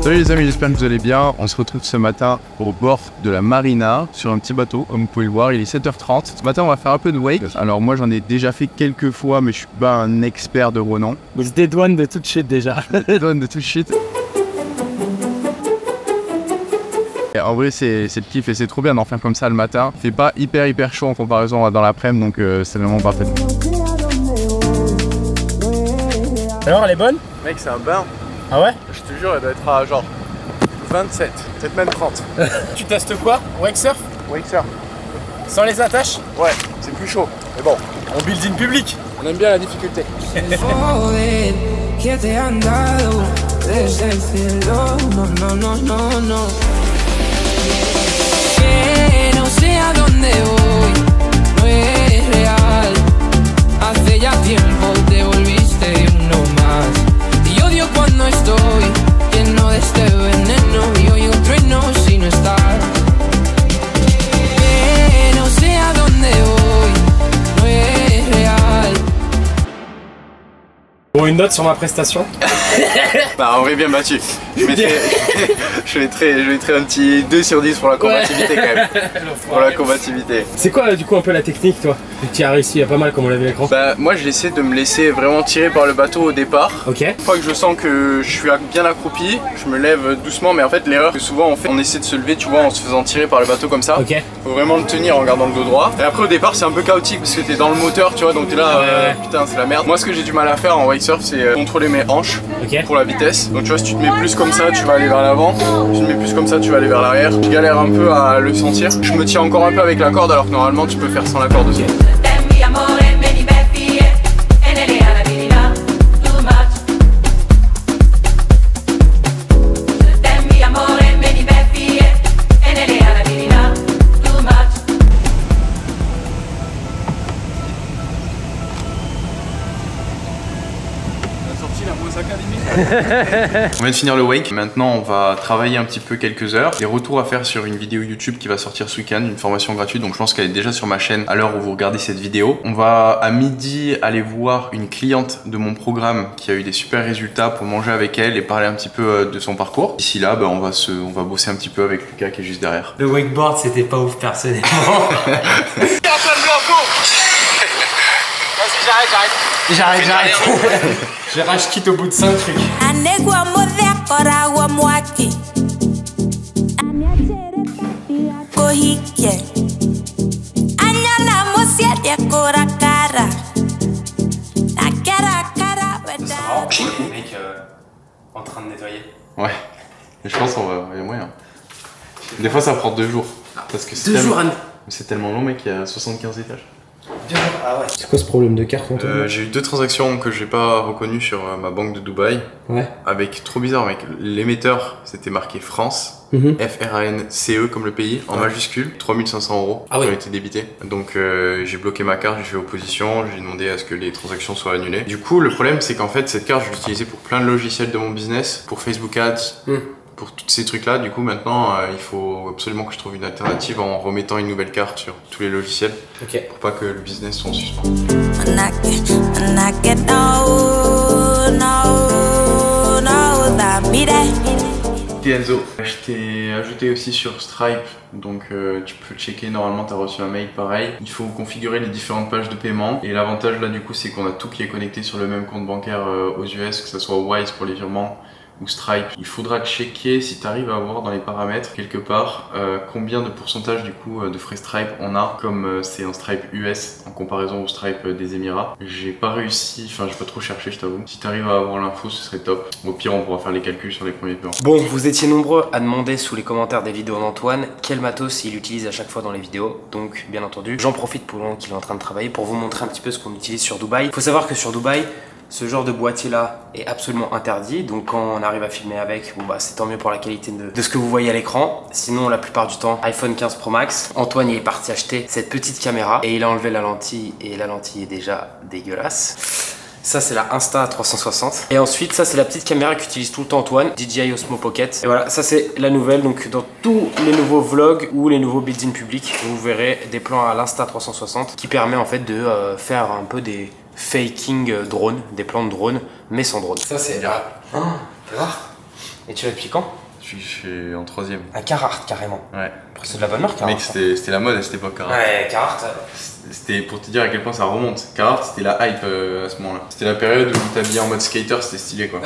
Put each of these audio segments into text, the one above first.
Salut les amis, j'espère que vous allez bien. On se retrouve ce matin au bord de la marina sur un petit bateau. Comme vous pouvez le voir, il est 7h30. Ce matin, on va faire un peu de wake. Alors moi, j'en ai déjà fait quelques fois, mais je suis pas un expert de renom. On se dédouane de toute shit déjà. Dédouane de toute shit. Et en vrai, c'est le kiff et c'est trop bien d'en faire comme ça le matin. Il fait pas hyper chaud en comparaison dans l'après-midi, donc c'est vraiment parfait. Alors, elle est bonne? Mec, c'est un bain. Ah ouais? Je te jure, elle doit être à genre 27, peut-être même 30. Tu testes quoi? Wake surf? Wake surf. Sans les attaches? Ouais, c'est plus chaud. Mais bon, on build in public. On aime bien la difficulté. Bon, une note sur ma prestation. Bah en vrai bien battu. Je mettrais un petit 2 sur 10 pour la combativité quand même. Pour la combativité. C'est quoi du coup un peu la technique toi? Tu as réussi pas mal comme on l'a vu à l'écran. Bah moi j'essaie de me laisser vraiment tirer par le bateau au départ. Ok. Une fois que je sens que je suis bien accroupi, je me lève doucement, mais en fait l'erreur que souvent on fait, on essaie de se lever tu vois en se faisant tirer par le bateau comme ça. Ok. Faut vraiment le tenir en gardant le dos droit. Et après au départ c'est un peu chaotique parce que t'es dans le moteur tu vois, donc t'es là putain c'est la merde. Moi ce que j'ai du mal à faire en wake surf c'est contrôler mes hanches pour la vitesse. Donc tu vois si tu te mets plus comme ça tu vas aller vers l'avant, si tu te mets plus comme ça tu vas aller vers l'arrière. Je galère un peu à le sentir. Je me tiens encore un peu avec la corde alors que normalement tu peux faire sans la corde aussi. On vient de finir le wake, maintenant on va travailler un petit peu quelques heures. Des retours à faire sur une vidéo YouTube qui va sortir ce week-end, une formation gratuite, donc je pense qu'elle est déjà sur ma chaîne à l'heure où vous regardez cette vidéo. On va à midi aller voir une cliente de mon programme qui a eu des super résultats pour manger avec elle et parler un petit peu de son parcours. D'ici là, on va bosser un petit peu avec Lucas qui est juste derrière. Le wakeboard c'était pas ouf personnellement. J'arrête. Je rage quitte au bout de 5 trucs. Le mec en train de nettoyer. Ouais, mais je pense qu'il y a moyen. Des fois ça prend 2 jours. Parce que c'est tellement long mec, il y a 75 étages. Ah ouais. C'est quoi ce problème de carte en toi? J'ai eu 2 transactions que j'ai pas reconnues sur ma banque de Dubaï. Ouais. Avec trop bizarre mec, l'émetteur c'était marqué France, F-R-A-N-C-E comme le pays, en majuscule, 3500 € qui ont été débités. Donc j'ai bloqué ma carte, j'ai fait opposition, j'ai demandé à ce que les transactions soient annulées. Du coup le problème c'est qu'en fait cette carte je l'utilisais pour plein de logiciels de mon business, pour Facebook Ads. Pour tous ces trucs là, du coup maintenant il faut absolument que je trouve une alternative en remettant une nouvelle carte sur tous les logiciels pour pas que le business soit en suspens. Enzo, je t'ai ajouté aussi sur Stripe, donc tu peux checker, normalement tu as reçu un mail pareil. Il faut configurer les différentes pages de paiement et l'avantage là du coup c'est qu'on a tout qui est connecté sur le même compte bancaire aux US, que ce soit Wise pour les virements ou Stripe. Il faudra checker si tu arrives à avoir dans les paramètres quelque part combien de pourcentage du coup de frais Stripe on a, comme c'est un Stripe US en comparaison au Stripe des Émirats. J'ai pas réussi, enfin j'ai pas trop cherché je t'avoue. Si tu arrives à avoir l'info ce serait top. Au pire on pourra faire les calculs sur les premiers paiements. Bon, vous étiez nombreux à demander sous les commentaires des vidéos d'Antoine quel matos il utilise à chaque fois dans les vidéos. Donc bien entendu j'en profite pour le moment qu'il est en train de travailler pour vous montrer un petit peu ce qu'on utilise sur Dubaï. Faut savoir que sur Dubaï ce genre de boîtier là est absolument interdit, donc quand on arrive à filmer avec, bon bah c'est tant mieux pour la qualité de ce que vous voyez à l'écran. Sinon la plupart du temps, iPhone 15 Pro Max, Antoine il est parti acheter cette petite caméra et il a enlevé la lentille et la lentille est déjà dégueulasse. Ça c'est la Insta 360. Et ensuite ça c'est la petite caméra qu'utilise tout le temps Antoine, DJI Osmo Pocket. Et voilà, ça c'est la nouvelle. Donc dans tous les nouveaux vlogs ou les nouveaux builds in public, vous verrez des plans à l'Insta 360 qui permet en fait de faire un peu des faking drone, des plans de drone mais sans drone. Ça c'est là. Et tu l'as depuis quand? Je suis en 3ème. Un Carhartt carrément. Ouais. C'est de la bonne marque. Carhartt. Mec, c'était la mode à cette époque, Carhartt. Ouais, Carhartt. C'était pour te dire à quel point ça remonte. Carhartt, c'était la hype à ce moment-là. C'était la période où t'habillais en mode skater, c'était stylé quoi.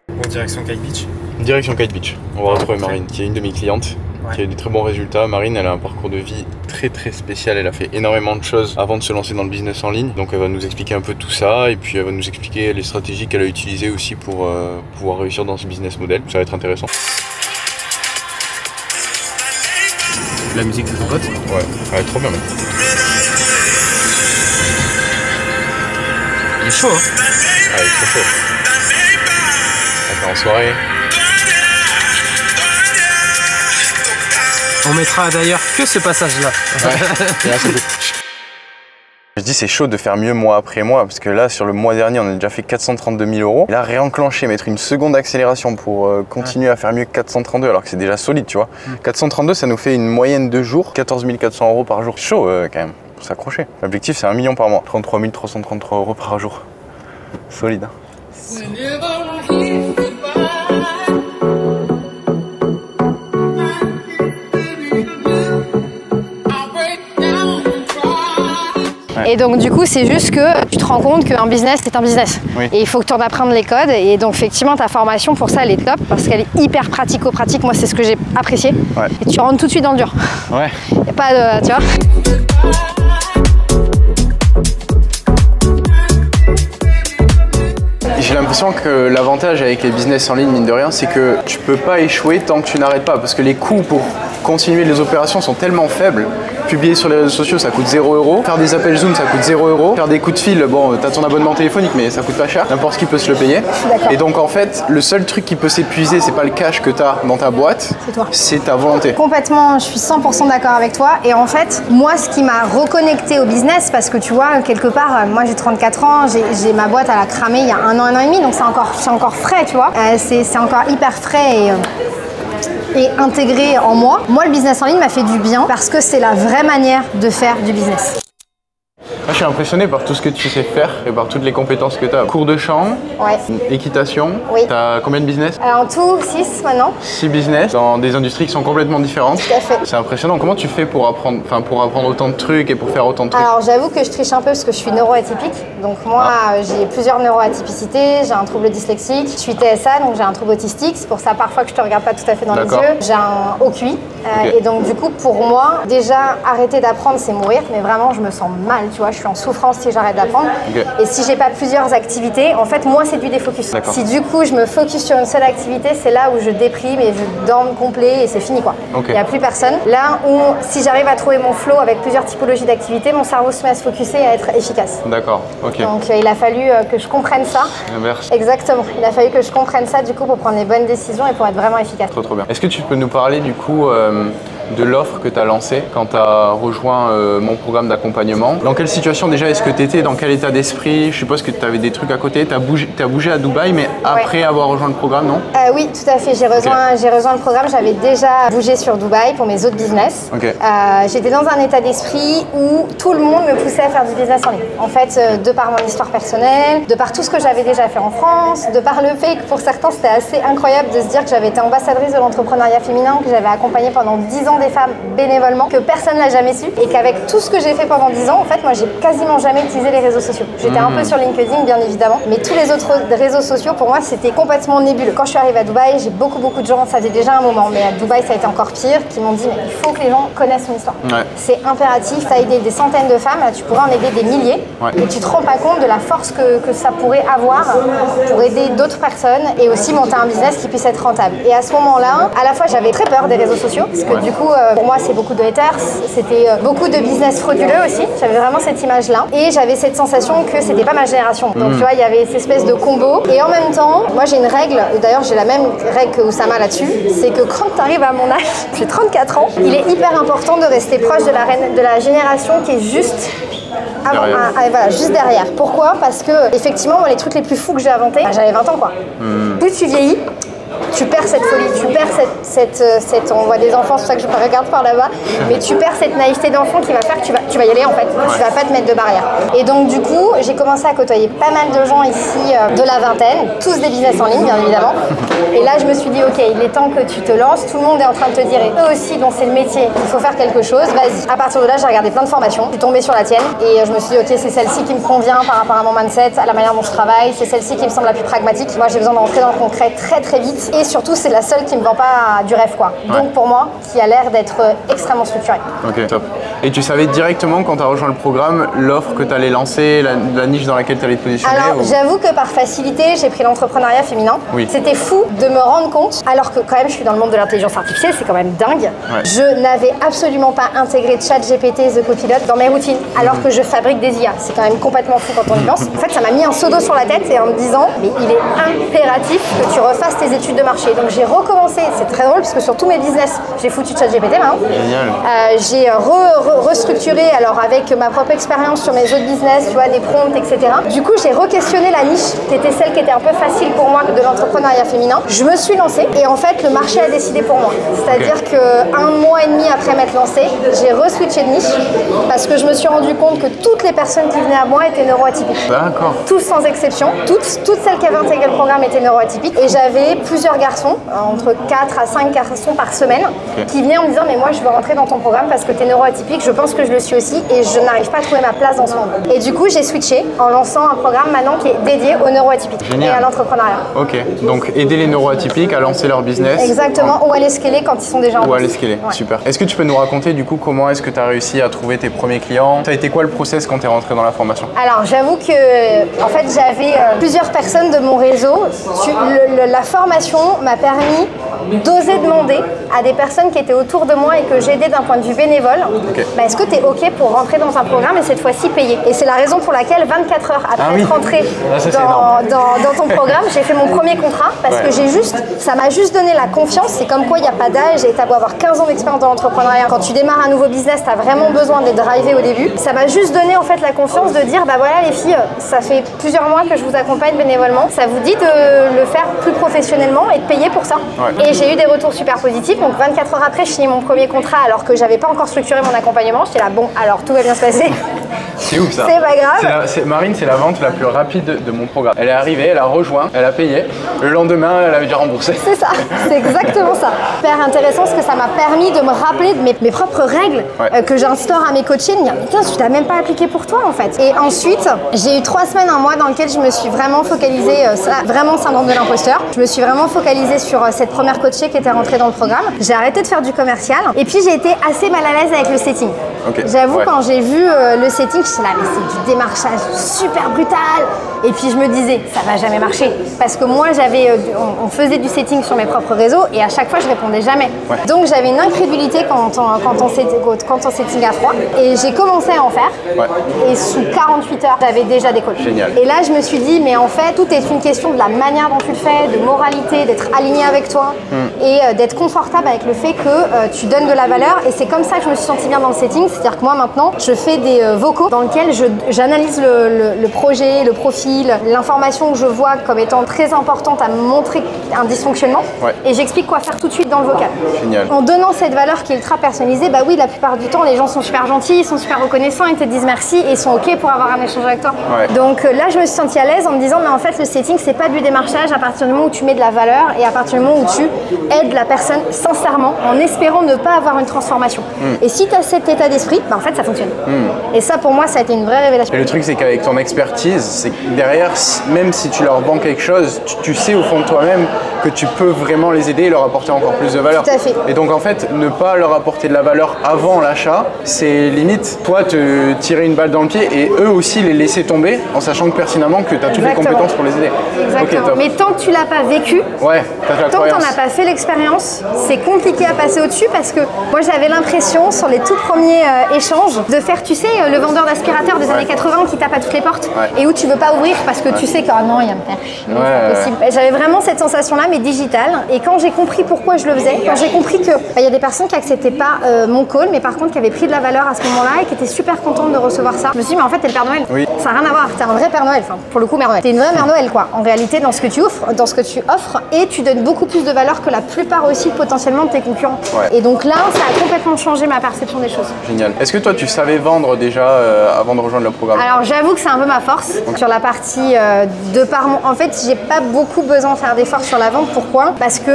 Bon, direction Kite Beach. Direction Kite Beach. On va retrouver Marine, qui est une de mes clientes, qui a eu des très bons résultats. Marine, elle a un parcours de vie très spécial. Elle a fait énormément de choses avant de se lancer dans le business en ligne. Donc elle va nous expliquer un peu tout ça et puis elle va nous expliquer les stratégies qu'elle a utilisées aussi pour pouvoir réussir dans ce business model. Ça va être intéressant. La musique c'est ton pote? Ouais, trop bien mec. Il est chaud hein? Ouais, il est trop chaud. Attends, en soirée. On mettra d'ailleurs que ce passage là. Ouais. Je dis c'est chaud de faire mieux mois après mois parce que là sur le mois dernier on a déjà fait 432 000 €. Et là réenclencher, mettre une seconde accélération pour continuer à faire mieux que 432 alors que c'est déjà solide tu vois. 432 ça nous fait une moyenne de jours, 14 400 € par jour. Chaud quand même, pour s'accrocher. L'objectif c'est 1 million par mois, 33 333 € par jour. Solide. Et donc du coup c'est juste que tu te rends compte qu'un business c'est un business. Oui. Et il faut que tu en apprennes les codes. Et donc effectivement ta formation pour ça elle est top parce qu'elle est hyper pratico-pratique. Moi c'est ce que j'ai apprécié. Ouais. Et tu rentres tout de suite dans le dur. Ouais. Y a pas de... tu vois. J'ai l'impression que l'avantage avec les business en ligne, mine de rien, c'est que tu peux pas échouer tant que tu n'arrêtes pas. Parce que les coûts pour continuer les opérations sont tellement faibles. Publier sur les réseaux sociaux, ça coûte 0 €. Faire des appels Zoom, ça coûte 0 €. Faire des coups de fil, bon, t'as ton abonnement téléphonique, mais ça coûte pas cher. N'importe qui peut se le payer. Et donc, en fait, le seul truc qui peut s'épuiser, c'est pas le cash que t'as dans ta boîte, c'est ta volonté. Complètement, je suis 100% d'accord avec toi. Et en fait, moi, ce qui m'a reconnecté au business, parce que tu vois, quelque part, moi j'ai 34 ans, j'ai ma boîte, elle a cramé il y a 1 an et demi, donc c'est encore frais, tu vois. C'est encore hyper frais et intégré en moi. Moi, le business en ligne m'a fait du bien parce que c'est la vraie manière de faire du business. Moi, je suis impressionné par tout ce que tu sais faire et par toutes les compétences que tu as. Cours de chant, équitation, tu as combien de business? En tout, 6 maintenant. 6 business dans des industries qui sont complètement différentes. Tout à fait. C'est impressionnant. Comment tu fais pour apprendre autant de trucs et pour faire autant de trucs? Alors j'avoue que je triche un peu parce que je suis neuroatypique. Donc moi, j'ai plusieurs neuroatypicités. J'ai un trouble dyslexique. Je suis TSA, donc j'ai un trouble autistique. C'est pour ça parfois que je te regarde pas tout à fait dans les yeux. J'ai un OQI. Et donc du coup, pour moi, déjà, arrêter d'apprendre, c'est mourir. Mais vraiment, je me sens mal, tu vois. Je suis en souffrance si j'arrête d'apprendre. Et si j'ai pas plusieurs activités, en fait, moi, c'est du défocus. Si du coup, je me focus sur une seule activité, c'est là où je déprime et je dorme complet et c'est fini, quoi. Il n'y a plus personne. Là où, si j'arrive à trouver mon flow avec plusieurs typologies d'activités, mon cerveau se met à se focuser et à être efficace. D'accord, ok. Donc, il a fallu que je comprenne ça. L'inverse. Exactement. Il a fallu que je comprenne ça, du coup, pour prendre les bonnes décisions et pour être vraiment efficace. Trop bien. Est-ce que tu peux nous parler, du coup, de l'offre que tu as lancée quand tu as rejoint mon programme d'accompagnement? Dans quelle situation déjà est-ce que tu étais? Dans quel état d'esprit? Je suppose que tu avais des trucs à côté. Tu as bougé à Dubaï, mais après avoir rejoint le programme, non? Oui, tout à fait. J'ai rejoint le programme. J'avais déjà bougé sur Dubaï pour mes autres business. J'étais dans un état d'esprit où tout le monde me poussait à faire du business en ligne. En fait, de par mon histoire personnelle, de par tout ce que j'avais déjà fait en France, de par le fait que pour certains, c'était assez incroyable de se dire que j'avais été ambassadrice de l'entrepreneuriat féminin, que j'avais accompagné pendant 10 ans des femmes bénévolement, que personne n'a jamais su, et qu'avec tout ce que j'ai fait pendant 10 ans, en fait, moi, j'ai quasiment jamais utilisé les réseaux sociaux. J'étais un peu sur LinkedIn, bien évidemment, mais tous les autres réseaux sociaux, pour moi, c'était complètement nébuleux. Quand je suis arrivée à Dubaï, j'ai beaucoup de gens, ça faisait déjà un moment, mais à Dubaï, ça a été encore pire, qui m'ont dit, mais il faut que les gens connaissent mon histoire. C'est impératif, ça a aidé des centaines de femmes, là, tu pourrais en aider des milliers, et tu te rends pas compte de la force que ça pourrait avoir pour aider d'autres personnes et aussi monter un business qui puisse être rentable. Et à ce moment-là, à la fois, j'avais très peur des réseaux sociaux, parce que du coup, pour moi, c'est beaucoup de haters, c'était beaucoup de business frauduleux aussi. J'avais vraiment cette image-là. Et j'avais cette sensation que c'était pas ma génération. Donc, tu vois, il y avait cette espèce de combo. Et en même temps, moi, j'ai une règle, et d'ailleurs, j'ai la même règle que Oussama là-dessus, c'est que quand tu arrives à mon âge, j'ai 34 ans, il est hyper important de rester proche de la génération qui est juste voilà, juste derrière. Pourquoi? Parce que effectivement, moi, les trucs les plus fous que j'ai inventés, j'avais 20 ans quoi. Plus tu vieillis, tu perds cette folie, tu perds on voit des enfants, c'est pour ça que je ne regarde par là-bas, mais tu perds cette naïveté d'enfant qui va faire que tu vas y aller en fait, tu vas pas te mettre de barrière. Et donc du coup, j'ai commencé à côtoyer pas mal de gens ici de la vingtaine, tous des business en ligne bien évidemment. Et là je me suis dit ok, il est temps que tu te lances, tout le monde est en train de te dire, et eux aussi dont c'est le métier, il faut faire quelque chose, vas-y. À partir de là, j'ai regardé plein de formations, je suis tombée sur la tienne et je me suis dit ok, c'est celle-ci qui me convient par rapport à mon mindset, à la manière dont je travaille, c'est celle-ci qui me semble la plus pragmatique. Moi j'ai besoin de rentrer dans le concret très très vite et surtout c'est la seule qui me vend pas du rêve quoi. Donc pour moi, qui a l'air d'être extrêmement structurée. Ok, top. Et tu savais directement quand tu as rejoint le programme l'offre que tu allais lancer, la niche dans laquelle tu allais te positionner? Alors j'avoue que par facilité, j'ai pris l'entrepreneuriat féminin. Oui. C'était fou de me rendre compte, alors que quand même je suis dans le monde de l'intelligence artificielle, c'est quand même dingue. Ouais. Je n'avais absolument pas intégré ChatGPT, The Copilot dans mes routines, alors que je fabrique des IA. C'est quand même complètement fou quand on y pense. En fait, ça m'a mis un seau d'eau sur la tête et en me disant, mais il est impératif que tu refasses tes études de marché. Donc j'ai recommencé, c'est très drôle parce que sur tous mes business, j'ai foutu ChatGPT maintenant. Génial. J'ai restructuré alors avec ma propre expérience sur mes autres business, tu vois, des prompts, etc. Du coup, j'ai re-questionné la niche qui était celle qui était un peu facile pour moi de l'entrepreneuriat féminin. Je me suis lancée et en fait, le marché a décidé pour moi. C'est-à-dire que 1 mois et demi après m'être lancée, j'ai re-switché de niche parce que je me suis rendu compte que toutes les personnes qui venaient à moi étaient neuroatypiques. D'accord. Tous sans exception, toutes celles qui avaient intégré le programme étaient neuroatypiques et j'avais plusieurs garçons, entre 4 à 5 garçons par semaine, qui venaient en me disant mais moi je veux rentrer dans ton programme parce que tu es neuroatypique, je pense que je le suis aussi et je n'arrive pas à trouver ma place dans ce monde. Et du coup j'ai switché en lançant un programme maintenant qui est dédié aux neuroatypiques et à l'entrepreneuriat. Ok, donc aider les neuroatypiques à lancer leur business. Exactement, ou à les scaler quand ils sont déjà en Ou à les scaler, super. Est-ce que tu peux nous raconter du coup comment est-ce que tu as réussi à trouver tes premiers clients? Ça a été quoi le process quand tu es rentré dans la formation? Alors j'avoue que en fait j'avais plusieurs personnes de mon réseau. La formation m'a permis d'oser demander à des personnes qui étaient autour de moi et que j'aidais d'un point de vue bénévole, bah, est-ce que tu es OK pour rentrer dans un programme et cette fois-ci payer? Et c'est la raison pour laquelle 24 heures après être rentrée dans ton programme, j'ai fait mon premier contrat parce que ça m'a juste donné la confiance. C'est comme quoi il n'y a pas d'âge et tu as beau avoir 15 ans d'expérience dans l'entrepreneuriat. Quand tu démarres un nouveau business, tu as vraiment besoin d'être drivé au début. Ça m'a juste donné en fait la confiance de dire bah voilà les filles, ça fait plusieurs mois que je vous accompagne bénévolement. Ça vous dit de le faire plus professionnellement et de payer pour ça. Et j'ai eu des retours super positifs. Donc 24 heures après, je finis mon premier contrat alors que j'avais pas encore structuré mon accompagnement. J'étais là, bon, alors tout va bien se passer. C'est ouf ça. C'est pas grave. Marine, c'est la vente la plus rapide de mon programme. Elle est arrivée, elle a rejoint, elle a payé. Le lendemain, elle avait déjà remboursé. C'est ça, c'est exactement ça. Super intéressant parce que ça m'a permis de me rappeler de mes propres règles que j'instaure à mes coachés. De me dire, putain, tu t'as même pas appliqué pour toi en fait. Et ensuite, j'ai eu 3 semaines, 1 mois dans lequel je me suis vraiment focalisée, vraiment syndrome de l'imposteur. Je me suis vraiment focalisée sur cette première coachée qui était rentrée dans le programme. J'ai arrêté de faire du commercial et puis j'ai été assez mal à l'aise avec le setting. J'avoue, quand j'ai vu le setting, je suis là, mais c'est du démarchage super brutal. Et puis je me disais, ça va jamais marcher. Parce que moi, on faisait du setting sur mes propres réseaux et à chaque fois, je répondais jamais. Donc j'avais une incrédulité quand on setting à froid. Et j'ai commencé à en faire. Et sous 48 heures, j'avais déjà décollé. Génial. Et là, je me suis dit, mais en fait, tout est une question de la manière dont tu le fais, de moralité, d'être aligné avec toi et d'être confortable avec le fait que tu donnes de la valeur. Et c'est comme ça que je me suis sentie bien dans le setting. C'est-à-dire que moi, maintenant, je fais des vocaux dans lesquels j'analyse le projet, le profil, l'information que je vois comme étant très importante à me montrer un dysfonctionnement et j'explique quoi faire tout de suite dans le vocal. Génial. En donnant cette valeur qui est ultra personnalisée, bah oui, la plupart du temps, les gens sont super gentils, ils sont super reconnaissants, ils te disent merci et ils sont OK pour avoir un échange avec toi. Donc là, je me suis sentie à l'aise en me disant, mais en fait, le setting, c'est pas du démarchage à partir du moment où tu mets de la valeur et à partir du moment où tu aides la personne sincèrement en espérant ne pas avoir une transformation. Et si tu as cet état d'esprit, bah en fait, ça fonctionne. Et ça, pour moi, ça a été une vraie révélation. Et le truc, c'est qu'avec ton expertise, c'est que derrière, même si tu leur vends quelque chose, tu sais au fond de toi-même que tu peux vraiment les aider et leur apporter encore plus de valeur. Tout à fait. Et donc, en fait, ne pas leur apporter de la valeur avant l'achat, c'est limite, toi, te tirer une balle dans le pied et eux aussi les laisser tomber en sachant que pertinemment que tu as toutes les compétences pour les aider. Exactement. Mais tant que tu l'as pas vécu, tant que tu n'en as pas fait l'expérience, c'est compliqué à passer au-dessus parce que moi, j'avais l'impression, sur les tout premiers échanges, de faire, tu sais, le vendeur d'aspirateur des années 80 qui tape à toutes les portes et où tu veux pas ouvrir parce que tu sais que non, il y a me faire chier, c'est pas possible. J'avais vraiment cette sensation-là, mais digital. Et quand j'ai compris pourquoi je le faisais, quand j'ai compris que y a des personnes qui acceptaient pas mon call, mais par contre qui avaient pris de la valeur à ce moment-là et qui étaient super contentes de recevoir ça, je me suis dit, mais en fait, t'es le Père Noël. Oui. Ça n'a rien à voir. T'es un vrai Père Noël. Enfin, pour le coup, Mère Noël. T'es une vraie Mère Noël, quoi. En réalité, dans ce que tu offres, et tu donnes beaucoup plus de valeur que la plupart aussi potentiellement de tes concurrents. Ouais. Et donc là, ça a complètement changé ma perception des choses. Génial. Est-ce que toi, tu savais vendre déjà avant de rejoindre le programme? Alors, j'avoue que c'est un peu ma force sur la partie en fait, j'ai pas beaucoup besoin de faire d'efforts sur la vente. Pourquoi? Parce que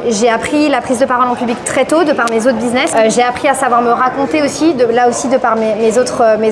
j'ai appris la prise de parole en public très tôt de par mes autres business. J'ai appris à savoir me raconter aussi, de par mes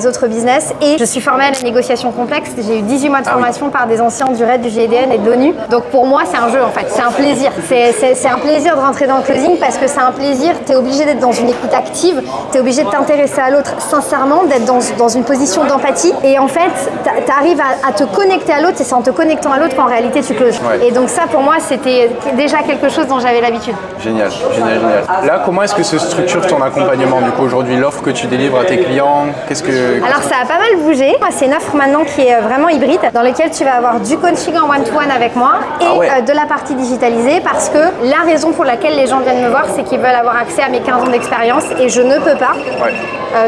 autres business. Et je suis formée à la négociation complexe. J'ai eu 18 mois de formation par des anciens du RAID, du GIDN et de l'ONU. Donc pour moi, c'est un jeu en fait. C'est un plaisir. C'est un plaisir de rentrer dans le closing parce que c'est un plaisir. Tu es obligé d'être dans une écoute active. Tu es obligé de t'intéresser à l'autre sincèrement, d'être dans une position d'empathie. Et en fait, tu arrives à te connecter à l'autre. Et c'est en te connectant à l'autre qu'en réalité tu closes. Ouais. Et donc ça, pour moi, c'était déjà quelque chose dont j'avais l'habitude. Génial, génial, génial. Là, comment est-ce que se structure ton accompagnement du coup aujourd'hui, l'offre que tu délivres à tes clients? Alors ça a pas mal bougé. C'est une offre maintenant qui est vraiment hybride, dans laquelle tu vas avoir du coaching en one-to-one avec moi et de la partie digitalisée, parce que la raison pour laquelle les gens viennent me voir, c'est qu'ils veulent avoir accès à mes 15 ans d'expérience et je ne peux pas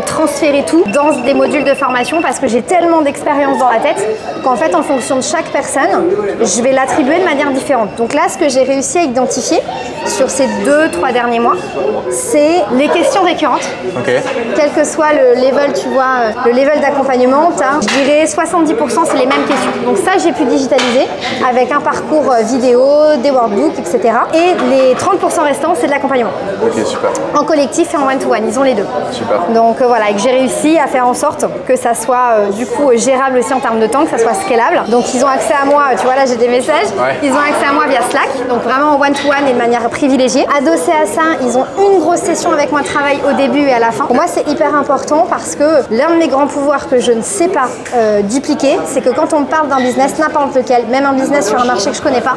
transférer tout dans des modules de formation parce que j'ai tellement d'expérience dans la tête qu'en fait, en fonction de chaque personne, je vais l'attribuer de manière différente. Donc là, ce que j'ai réussi à identifier sur ces 2-3 derniers mois, c'est les questions récurrentes. Quel que soit le level, tu vois, le level d'accompagnement, je dirais 70% c'est les mêmes questions. Donc ça, j'ai pu digitaliser avec un parcours vidéo, des workbooks, etc. Et les 30% restants, c'est de l'accompagnement. Ok, super. En collectif et en one-to-one, ils ont les deux. Super. Donc voilà, et que j'ai réussi à faire en sorte que ça soit du coup gérable aussi en termes de temps, que ça soit scalable. Donc ils ont accès à moi, tu vois là j'ai des messages, ils ont accès à moi via Slack, donc vraiment en one-to-one et de manière privilégiée. Adossé à ça, ils ont une grosse session avec moi de travail au début et à la fin. Pour moi c'est hyper important parce que l'un de mes grands pouvoirs que je ne sais pas dupliquer, c'est que quand on me parle d'un business, n'importe lequel, même un business sur un marché que je connais pas,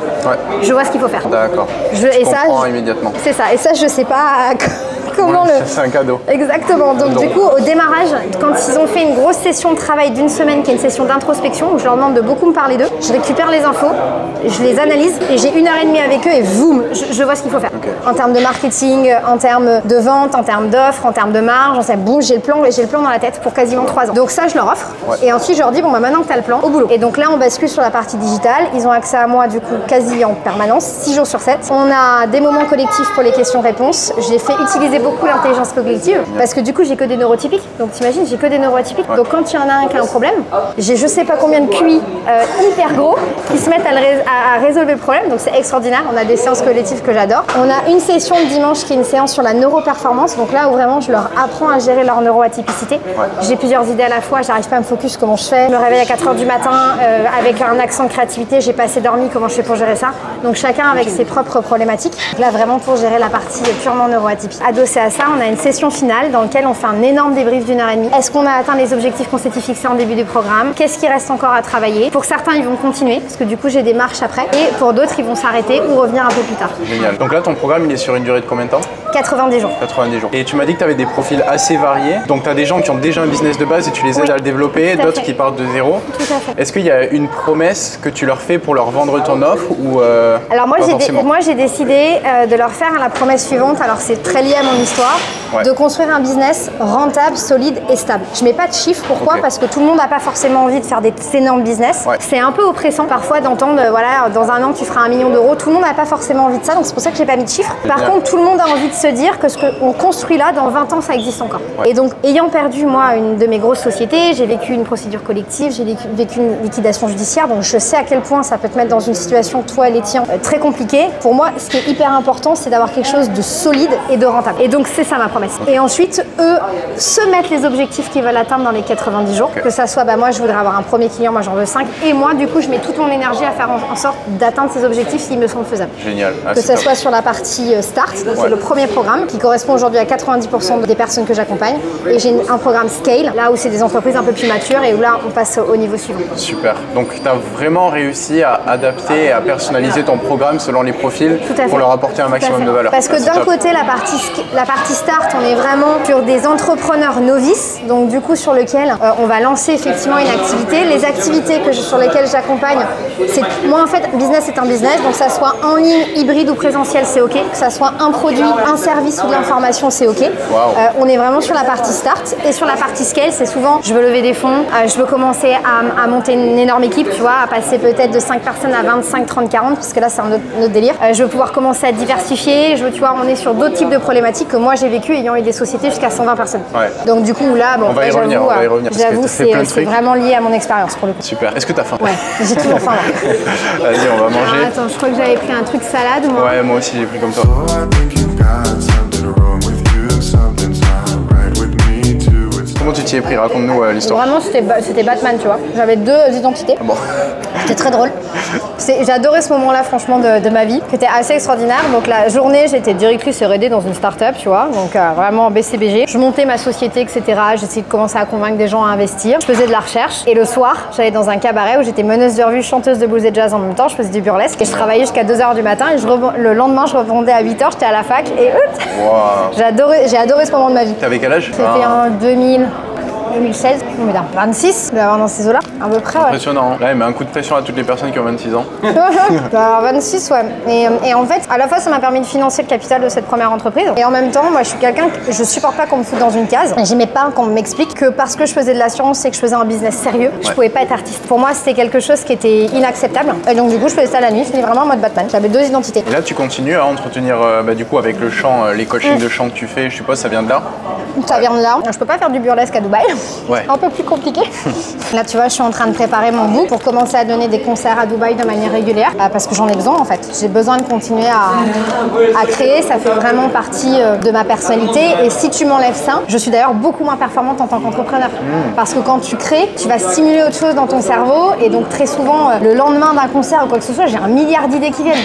je vois ce qu'il faut faire. D'accord. Et ça, immédiatement. C'est ça, et ça je sais pas comment C'est un cadeau. Exactement. Donc du coup, au démarrage, quand ils ont fait une grosse session de travail d'une semaine, qui est une session d'introspection, où je leur demande de beaucoup me parler d'eux, je récupère les infos, je les analyse et j'ai 1h30 avec eux et boum, je vois ce qu'il faut faire. En termes de marketing, en termes de vente, en termes d'offres, en termes de marge, boum, j'ai le plan dans la tête pour quasiment 3 ans. Donc ça, je leur offre. Et ensuite, je leur dis, bon, bah, maintenant que tu as le plan, au boulot. Et donc là, on bascule sur la partie digitale. Ils ont accès à moi, du coup, quasi en permanence, 6 jours sur 7. On a des moments collectifs pour les questions-réponses. J'ai fait utiliser beaucoup l'intelligence cognitive parce que du coup, j'ai que des neurotypiques. Donc t'imagines, j'ai que des neurotypiques. Donc quand il y en a un qui a un problème, j'ai je sais pas combien de QI hyper gros qui se mettent à résolver le problème. Donc c'est extraordinaire. On a des séances collectives que j'adore. On a une session le dimanche qui est une séance sur la neuroperformance. Donc là où vraiment je leur apprends à gérer leur neuroatypicité. J'ai plusieurs idées à la fois, j'arrive pas à me focus, comment je fais. Je me réveille à 4h du matin avec un accent de créativité, j'ai pas assez dormi, comment je fais pour gérer ça. Donc chacun avec ses propres problématiques. Là vraiment pour gérer la partie purement neuroatypique. Adossé à ça, on a une session finale dans laquelle on fait un énorme débrief d'1h30. Est-ce qu'on a atteint les objectifs qu'on s'était fixés en début du programme? Qu'est-ce qui reste encore à travailler? Pour certains, ils vont continuer parce que du coup, j'ai des marches après. Et pour d'autres, ils vont s'arrêter ou revenir un peu plus tard. Génial. Donc là, ton programme, il est sur une durée de combien de temps? 90 jours. 90 jours. Et tu m'as dit que tu avais des profils assez variés. Donc tu as des gens qui ont déjà un business de base et tu les aides à le développer, d'autres qui partent de zéro. Tout à fait. Est-ce qu'il y a une promesse que tu leur fais pour leur vendre ton offre ou Alors moi, j'ai décidé de leur faire la promesse suivante. Alors c'est très lié à mon histoire. De construire un business rentable, solide et stable. Je mets pas de chiffres, pourquoi? Parce que tout le monde n'a pas forcément envie de faire des énormes business. C'est un peu oppressant parfois d'entendre, voilà, dans un an tu feras 1 million d'euros. Tout le monde n'a pas forcément envie de ça, donc c'est pour ça que j'ai pas mis de chiffres. Par contre, tout le monde a envie de se dire que ce qu'on construit là, dans 20 ans, ça existe encore. Et donc, ayant perdu, moi, une de mes grosses sociétés, j'ai vécu une procédure collective, j'ai vécu une liquidation judiciaire, donc je sais à quel point ça peut te mettre dans une situation, toi et les tiens, très compliquée. Pour moi, ce qui est hyper important, c'est d'avoir quelque chose de solide et de rentable. Et donc, c'est ça ma promesse. Et ensuite, eux, se mettre les objectifs qu'ils veulent atteindre dans les 90 jours. Que ça soit, bah, moi, je voudrais avoir un premier client, moi, j'en veux 5. Et moi, du coup, je mets toute mon énergie à faire en sorte d'atteindre ces objectifs s'ils me semblent faisables. Génial. Que ça soit sur la partie start, c'est le premier programme qui correspond aujourd'hui à 90% des personnes que j'accompagne. Et j'ai un programme Scale, là où c'est des entreprises un peu plus matures et où là on passe au niveau suivant. Super. Donc tu as vraiment réussi à adapter et à personnaliser ton programme selon les profils pour leur apporter un maximum de valeur. Parce que d'un côté, la partie start, on est vraiment sur des entrepreneurs novices, donc du coup sur lequel on va lancer effectivement une activité. Les activités sur lesquelles j'accompagne, moi en fait, business est un business, donc que ça soit en ligne, hybride ou présentiel, c'est ok. Que ça soit un produit, un service ou de l'information, c'est ok. On est vraiment sur la partie start. Et sur la partie scale, c'est souvent, je veux lever des fonds, je veux commencer à monter une énorme équipe, tu vois, à passer peut-être de 5 personnes à 25, 30, 40, parce que là c'est un autre délire. Je veux pouvoir commencer à diversifier, tu vois, on est sur d'autres types de problématiques que moi j'ai vécu ayant eu des sociétés jusqu'à 120 personnes. Donc du coup là, bon, on va y revenir. J'avoue, c'est vraiment lié à mon expérience pour le coup. Super. Est-ce que t'as faim? Ouais, j'ai toujours faim là. Vas-y, on va manger. Attends, je crois que j'avais pris un truc salade moi. Ouais, moi aussi j'ai pris comme toi. Comment tu t'y es pris? Raconte-nous l'histoire. Vraiment, c'était Batman, tu vois. J'avais 2 identités. Bon. C'était très drôle. J'ai adoré ce moment-là, franchement, de ma vie, qui était assez extraordinaire. Donc la journée, j'étais directrice R&D dans une start-up, tu vois, donc vraiment en BCBG. Je montais ma société, etc. J'essayais de commencer à convaincre des gens à investir. Je faisais de la recherche. Et le soir, j'allais dans un cabaret où j'étais meneuse de revue, chanteuse de blues et jazz en même temps. Je faisais du burlesque et je travaillais jusqu'à 2h du matin. Et le lendemain, je revendais à 8h. J'étais à la fac et j'ai adoré ce moment de ma vie. T'avais quel âge? C'était en 2016, on est là, 26, je vais avoir dans ces eaux-là, à peu près. Impressionnant. Là, il met un coup de pression à toutes les personnes qui ont 26 ans. Alors 26, ouais. Et en fait, à la fois, ça m'a permis de financer le capital de cette première entreprise. Et en même temps, moi, je suis quelqu'un que je supporte pas qu'on me foute dans une case. J'aimais pas qu'on m'explique que parce que je faisais de l'assurance et que je faisais un business sérieux, je pouvais pas être artiste. Pour moi, c'était quelque chose qui était inacceptable. Et donc, du coup, je faisais ça la nuit. Je faisais vraiment en mode Batman. J'avais 2 identités. Et là, tu continues à entretenir, du coup, avec le chant, les coachings de chant que tu fais, je suppose, ça vient de là? Ça vient de là. Je peux pas faire du burlesque à Dubaï. Ouais. Un peu plus compliqué. Là, tu vois, je suis en train de préparer mon book pour commencer à donner des concerts à Dubaï de manière régulière parce que j'en ai besoin en fait. J'ai besoin de continuer à créer. Ça fait vraiment partie de ma personnalité. Et si tu m'enlèves ça, je suis d'ailleurs beaucoup moins performante en tant qu'entrepreneur. Parce que quand tu crées, tu vas stimuler autre chose dans ton cerveau. Et donc, très souvent, le lendemain d'un concert ou quoi que ce soit, j'ai 1 milliard d'idées qui viennent.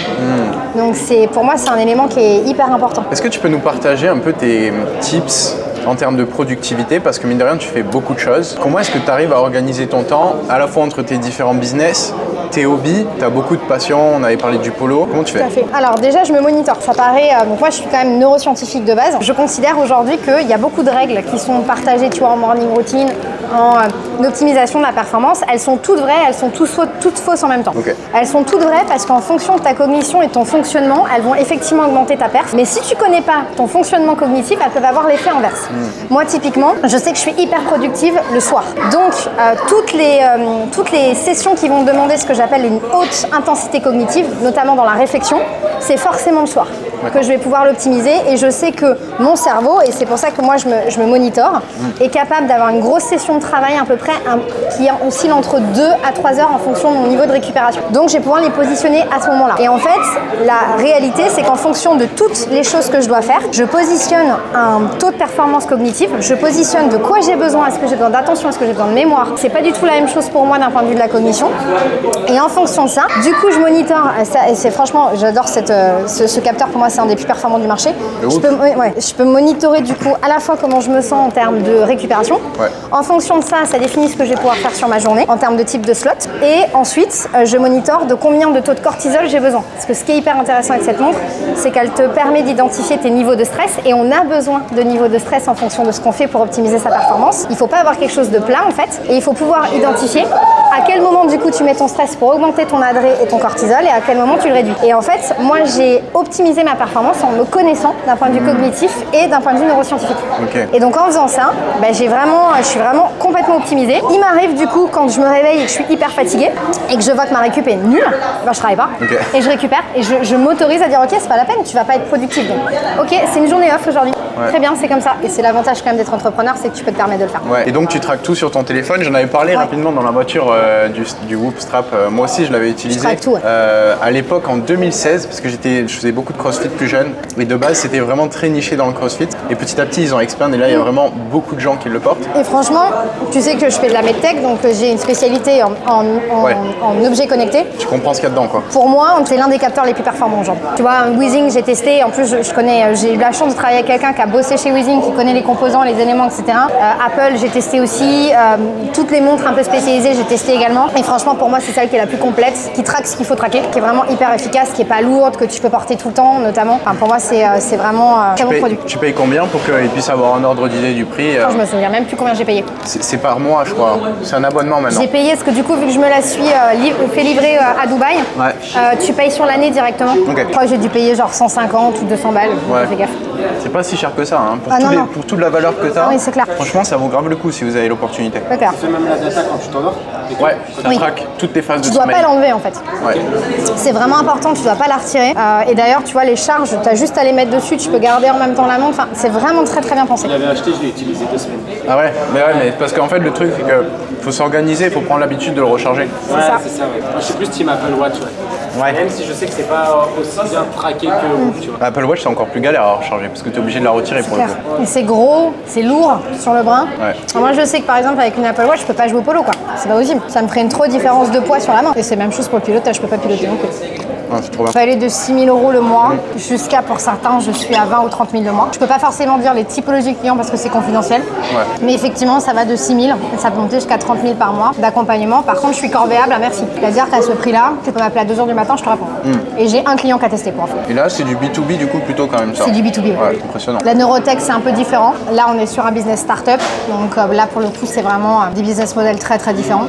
Donc, pour moi, c'est un élément qui est hyper important. Est-ce que tu peux nous partager un peu tes tips en termes de productivité, parce que mine de rien tu fais beaucoup de choses. Comment est-ce que tu arrives à organiser ton temps à la fois entre tes différents business, tes hobbies, tu as beaucoup de passion, on avait parlé du polo, comment tu fais? Tout à fait. Alors déjà je me monitore, ça paraît, donc moi je suis quand même neuroscientifique de base. Je considère aujourd'hui qu'il y a beaucoup de règles qui sont partagées, tu vois, en morning routine, en optimisation de la performance. Elles sont toutes vraies, elles sont toutes fausses en même temps. Elles sont toutes vraies parce qu'en fonction de ta cognition et de ton fonctionnement, elles vont effectivement augmenter ta perf. Mais si tu connais pas ton fonctionnement cognitif, elles peuvent avoir l'effet inverse. Moi typiquement, je sais que je suis hyper productive le soir. Donc toutes les sessions qui vont demander ce que j'appelle une haute intensité cognitive, notamment dans la réflexion, c'est forcément le soir que je vais pouvoir l'optimiser. Et je sais que mon cerveau, et c'est pour ça que moi je me monitore, est capable d'avoir une grosse session de travail à peu près qui oscille entre 2 à 3 heures en fonction de mon niveau de récupération. Donc je vais pouvoir les positionner à ce moment-là. Et en fait, la réalité, c'est qu'en fonction de toutes les choses que je dois faire, je positionne un taux de performance cognitive, je positionne de quoi j'ai besoin, est-ce que j'ai besoin d'attention, est-ce que j'ai besoin de mémoire. C'est pas du tout la même chose pour moi d'un point de vue de la cognition. Et en fonction de ça, du coup je monitore, et c'est franchement, j'adore ce capteur, pour moi c'est un des plus performants du marché. Je peux monitorer du coup à la fois comment je me sens en termes de récupération. En fonction de ça, ça définit ce que je vais pouvoir faire sur ma journée en termes de type de slot. Et ensuite, je monitore de combien de taux de cortisol j'ai besoin. Parce que ce qui est hyper intéressant avec cette montre, c'est qu'elle te permet d'identifier tes niveaux de stress, et on a besoin de niveaux de stress en fonction de ce qu'on fait pour optimiser sa performance. Il ne faut pas avoir quelque chose de plat en fait, et il faut pouvoir identifier à quel moment du coup tu mets ton stress pour augmenter ton adré et ton cortisol, et à quel moment tu le réduis. Et en fait, moi j'ai optimisé ma performance en me connaissant d'un point de vue cognitif et d'un point de vue neuroscientifique. Et donc en faisant ça, je suis vraiment complètement optimisée. Il m'arrive du coup quand je me réveille et que je suis hyper fatiguée et que je vois que ma récup est nulle, je travaille pas et je récupère et je m'autorise à dire ok, c'est pas la peine, tu vas pas être productive. Donc ok, c'est une journée off aujourd'hui. très bien, c'est comme ça. Et c'est l'avantage quand même d'être entrepreneur, c'est que tu peux te permettre de le faire. Ouais. Et donc tu traques tout sur ton téléphone. J'en avais parlé rapidement dans la voiture du Whoop Strap. Moi aussi, je l'avais utilisé. Je traque tout, à l'époque, en 2016, parce que je faisais beaucoup de CrossFit plus jeune. Et de base, c'était vraiment très niché dans le CrossFit. Et petit à petit, ils ont expand. Et là, il y a vraiment beaucoup de gens qui le portent. Et franchement, tu sais que je fais de la medtech, donc j'ai une spécialité en objets connectés. Tu comprends ce qu'il y a dedans, quoi. Pour moi, c'est l'un des capteurs les plus performants, genre. Tu vois, Weezing, j'ai testé. En plus, j'ai eu la chance de travailler avec quelqu'un qui a bossé chez Weezing, qui connaît les composants, les éléments, etc. Apple, j'ai testé aussi. Toutes les montres un peu spécialisées, j'ai testé également. Et franchement, pour moi, c'est celle qui est la plus complète, qui traque ce qu'il faut traquer, qui est vraiment hyper efficace, qui est pas lourde, que tu peux porter tout le temps, notamment. Enfin, pour moi, c'est vraiment un très bon produit. Tu payes combien pour qu'ils puissent avoir un ordre d'idée du prix? Je me souviens même plus combien j'ai payé. C'est par mois, je crois. C'est un abonnement maintenant. J'ai payé parce que du coup, vu que je me la suis fait livrer à Dubaï, tu payes sur l'année directement. Okay. Je crois que j'ai dû payer genre 150 ou 200 balles. Fais gaffe. C'est pas si cher que ça, hein. Pour toute la valeur que tu as. Oui, c'est clair. Franchement, ça vaut grave le coup si vous avez l'opportunité. C'est clair. Tu fais même la data quand tu t'endors? Ouais, ça traque toutes tes phases de sommeil. Tu dois pas l'enlever en fait. Ouais. C'est vraiment important, tu dois pas la retirer. Et d'ailleurs, tu vois, les charges, tu as juste à les mettre dessus, tu peux garder en même temps la montre. Enfin, c'est vraiment très très bien pensé. Je l'avais acheté, je l'ai utilisé 2 semaines. Ah ouais, mais parce qu'en fait, le truc, c'est que faut s'organiser, il faut prendre l'habitude de le recharger. Ouais, c'est ça. Moi, je suis plus team Apple Watch. Ouais. Même si je sais que c'est pas aussi bien traqué que Whoop, tu vois. Apple Watch, c'est encore plus galère à recharger parce que tu es obligé de la retirer pour le coup. Et c'est gros, c'est lourd sur le brin. Ouais. Alors moi, je sais que par exemple, avec une Apple Watch, je peux pas jouer au polo, quoi. C'est pas possible. Ça me ferait une trop différence de poids sur la main. Et c'est la même chose pour le pilotage, je peux pas piloter non plus. C'est trop bien. Ça va aller de 6 000 € le mois jusqu'à, pour certains, je suis à 20 ou 30 000 le mois. Je peux pas forcément dire les typologies clients parce que c'est confidentiel. Ouais. Mais effectivement, ça va de 6 000 et ça peut monter jusqu'à 30 000 par mois d'accompagnement. Par contre, je suis corvéable à merci. C'est-à-dire qu'à ce prix-là, tu peux m'appeler à 2 h du matin, je te réponds. Et j'ai un client qui a testé pour info. Et là, c'est du B2B du coup plutôt quand même ça. C'est du B2B. Ouais, impressionnant. La neurotech, c'est un peu différent. Là, on est sur un business startup. Donc là, pour le coup, c'est vraiment des business models très très différents.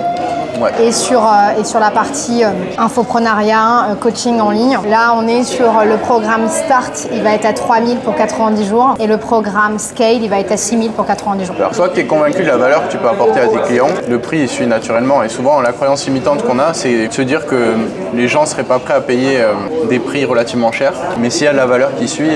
Ouais. Et sur la partie infoprenariat, coaching en ligne, là on est sur le programme Start, il va être à 3 000 pour 90 jours et le programme Scale, il va être à 6 000 pour 90 jours. Alors, toi qui es convaincu de la valeur que tu peux apporter à tes clients, le prix il suit naturellement et souvent la croyance limitante qu'on a, c'est de se dire que les gens ne seraient pas prêts à payer des prix relativement chers, mais s'il y a de la valeur qui suit,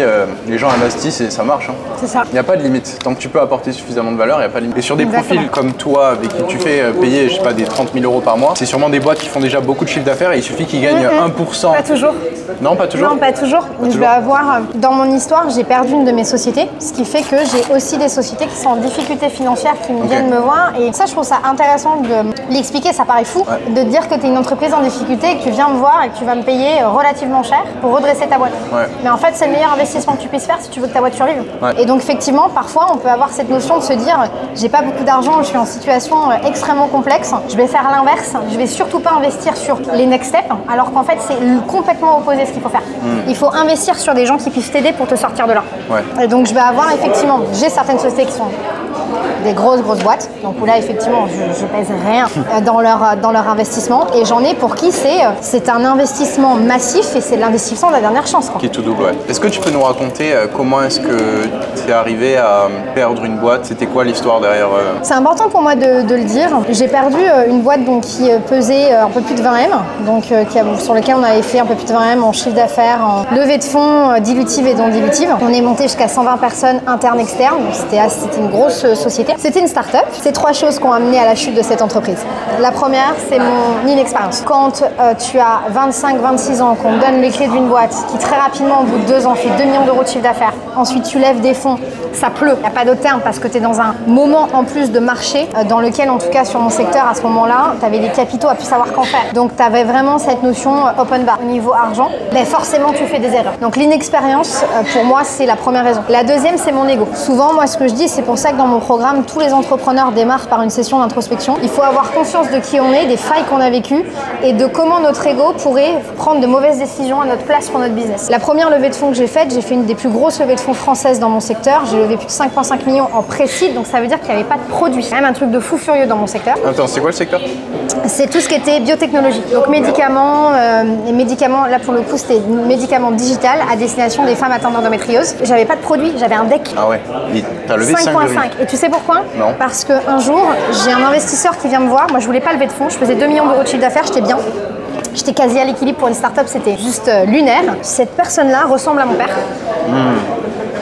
les gens investissent et ça marche. Hein. C'est ça. Il n'y a pas de limite. Tant que tu peux apporter suffisamment de valeur, il n'y a pas de limite. Et sur des profils comme toi, avec qui tu fais payer, je sais pas, des 30 000 € par mois, c'est sûrement des boîtes qui font déjà beaucoup de chiffre d'affaires et il suffit qu'ils gagnent 1%. Pas toujours. Non, pas toujours. Non, pas toujours. Je vais avoir, dans mon histoire, j'ai perdu une de mes sociétés, ce qui fait que j'ai aussi des sociétés qui sont en difficulté financière qui viennent me voir. Et ça, je trouve ça intéressant de l'expliquer. Ça paraît fou de dire que tu es une entreprise en difficulté et que tu viens me voir et que tu vas me payer relativement cher pour redresser ta boîte. Mais en fait, c'est le meilleur investissement que tu puisses faire si tu veux que ta boîte survive. Et donc, effectivement, parfois, on peut avoir cette notion de se dire j'ai pas beaucoup d'argent, je suis en situation extrêmement complexe, je vais faire l'inverse, je vais surtout pas investir sur les next steps, alors qu'en fait, c'est complètement opposé ce qu'il faut faire. Il faut investir sur des gens qui puissent t'aider pour te sortir de là. Et donc, je vais avoir effectivement, j'ai certaines sociétés qui sont des grosses boîtes, donc où là effectivement je pèse rien dans leur investissement, et j'en ai pour qui c'est un investissement massif et c'est l'investissement de la dernière chance, quoi. Qui est tout double, Est-ce que tu peux nous raconter comment est-ce que tu es arrivé à perdre une boîte? C'était quoi l'histoire derrière C'est important pour moi de le dire. J'ai perdu une boîte donc, qui pesait un peu plus de 20 M, donc sur laquelle on avait fait un peu plus de 20 M en chiffre d'affaires, en levée de fonds dilutive et non dilutive. On est monté jusqu'à 120 personnes internes, externes, c'était une grosse société. C'était une start-up. C'est 3 choses qui ont amené à la chute de cette entreprise. La première, c'est mon inexpérience. Quand tu as 25-26 ans, qu'on te donne les clés d'une boîte qui très rapidement, au bout de 2 ans, fait 2 millions € de chiffre d'affaires, ensuite tu lèves des fonds, ça pleut, il n'y a pas d'autre terme parce que tu es dans un moment en plus de marché dans lequel, en tout cas sur mon secteur, à ce moment-là, tu avais des capitaux à plus savoir qu'en faire. Donc tu avais vraiment cette notion open bar. Au niveau argent, ben forcément tu fais des erreurs. Donc l'inexpérience, pour moi, c'est la première raison. La deuxième, c'est mon ego. Souvent, moi, ce que je dis, c'est pour ça que dans mon programme, tous les entrepreneurs démarrent par une session d'introspection. Il faut avoir conscience de qui on est, des failles qu'on a vécues et de comment notre ego pourrait prendre de mauvaises décisions à notre place pour notre business. La première levée de fonds que j'ai faite, j'ai fait une des plus grosses levées de fonds françaises dans mon secteur. J'ai levé plus de 5,5 millions en pré-seed, donc ça veut dire qu'il n'y avait pas de produit. C'est même un truc de fou furieux dans mon secteur. Attends, c'est quoi le secteur? C'est tout ce qui était biotechnologie. Donc médicaments, là pour le coup c'était médicaments digital à destination des femmes atteintes d'endométriose. J'avais pas de produit, j'avais un deck. Ah ouais, t'as levé 5,5. Et tu sais pourquoi? Non. Parce qu'un jour, j'ai un investisseur qui vient me voir. Moi je voulais pas lever de fonds, je faisais 2 millions € de chiffre d'affaires, j'étais bien. J'étais quasi à l'équilibre pour une start-up, c'était juste lunaire. Cette personne-là ressemble à mon père.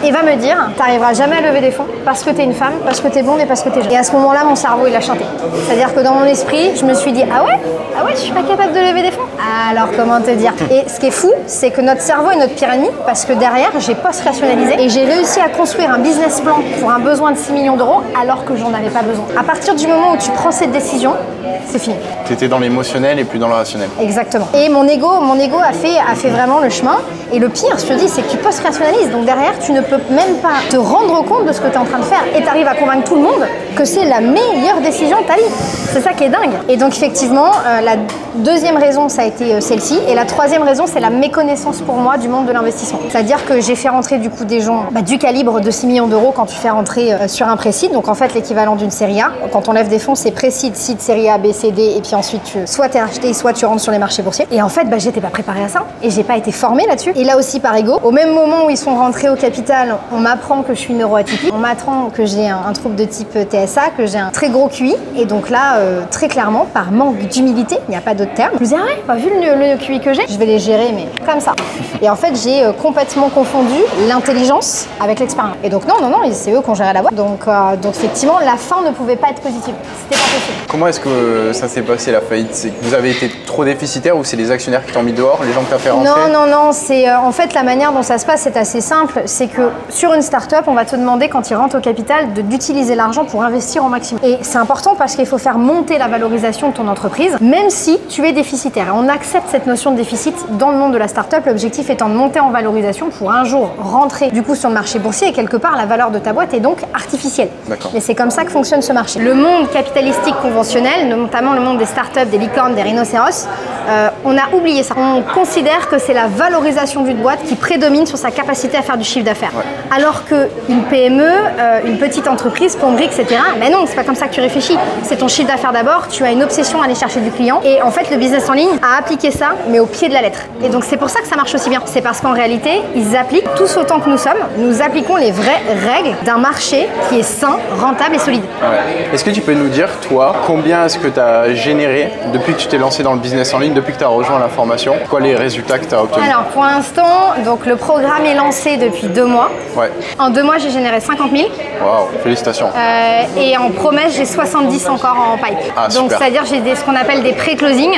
et va me dire t'arriveras jamais à lever des fonds parce que t'es une femme, parce que t'es blonde et parce que t'es jeune. Et à ce moment-là, mon cerveau il a chanté. C'est-à-dire que dans mon esprit, je me suis dit ah ouais, je suis pas capable de lever des fonds. Alors comment te dire? Et ce qui est fou, c'est que notre cerveau est notre pire ennemi parce que derrière, j'ai post-rationalisé et j'ai réussi à construire un business plan pour un besoin de 6 millions d'euros alors que j'en avais pas besoin. À partir du moment où tu prends cette décision, c'est fini. Tu étais dans l'émotionnel et plus dans le rationnel. Exactement. Et mon ego a fait vraiment le chemin. Et le pire, je te dis, c'est que tu post-rationalises. Donc derrière, tu ne peux même pas te rendre compte de ce que tu es en train de faire. Et tu arrives à convaincre tout le monde que c'est la meilleure décision de ta vie. C'est ça qui est dingue. Et donc effectivement, la deuxième raison, ça a été celle-ci. Et la troisième raison, c'est la méconnaissance pour moi du monde de l'investissement. C'est-à-dire que j'ai fait rentrer du coup des gens du calibre de 6 millions d'euros quand tu fais rentrer sur un pré-seed. Donc en fait, l'équivalent d'une série A. Quand on lève des fonds, c'est pré-seed, seed, série A, B, C, D. Et puis ensuite, soit tu es racheté, soit tu rentres sur les marchés boursiers. Et en fait, j'étais pas préparée à ça. Et j'ai pas été formée là-dessus. Et là aussi, par ego, au même moment où ils sont rentrés au capital, on m'apprend que je suis neuroatypique. On m'apprend que j'ai un trouble de type TSA, que j'ai un très gros QI. Et donc là, très clairement, par manque d'humilité, il n'y a pas d'autre terme, je me disais, ah ouais, vu le QI que j'ai, je vais les gérer, mais comme ça. Et en fait, j'ai complètement confondu l'intelligence avec l'expérience. Et donc non, c'est eux qui ont géré la boîte. Donc effectivement, la fin ne pouvait pas être positive. C'était pas possible. Comment est-ce que ça s'est passé la faillite? C'est que vous avez été trop déficitaire ou c'est les actionnaires qui t'ont mis dehors, les gens que t'as fait rentrer? Non, c'est en fait la manière dont ça se passe, c'est assez simple. C'est que sur une start-up, on va te demander quand ils rentrent au capital d'utiliser l'argent pour investir au maximum. Et c'est important parce qu'il faut faire monter la valorisation de ton entreprise, même si tu es déficitaire. Et on accepte cette notion de déficit dans le monde de la start-up, l'objectif étant de monter en valorisation pour un jour rentrer du coup sur le marché boursier et quelque part la valeur de ta boîte est donc artificielle. Et c'est comme ça que fonctionne ce marché. Le monde capitalistique conventionnel, notamment le monde des start-up, des licornes, des rhinocéros, on a oublié ça. On considère que c'est la valorisation d'une boîte qui prédomine sur sa capacité à faire du chiffre d'affaires. Alors qu'une PME, une petite entreprise, plomberie, etc., mais non, c'est pas comme ça que tu réfléchis. C'est ton chiffre d'affaires d'abord, tu as une obsession à aller chercher du client et en fait le business en ligne a appliqué ça, mais au pied de la lettre. Et donc c'est pour ça que ça marche aussi bien. C'est parce qu'en réalité, ils appliquent tous autant que nous sommes, nous appliquons les vraies règles d'un marché qui est sain, rentable et solide. Est-ce que tu peux nous dire, toi, combien est-ce que tu as généré depuis que tu t'es lancé dans le business en ligne, depuis que tu as rejoint la formation? Quoi les résultats que tu as obtenus? Alors pour l'instant, donc le programme est lancé depuis 2 mois. En 2 mois, j'ai généré 50 000. Waouh, félicitations. Et en promesse, j'ai 70 encore en pipe. Donc c'est-à-dire j'ai ce qu'on appelle des pré-closing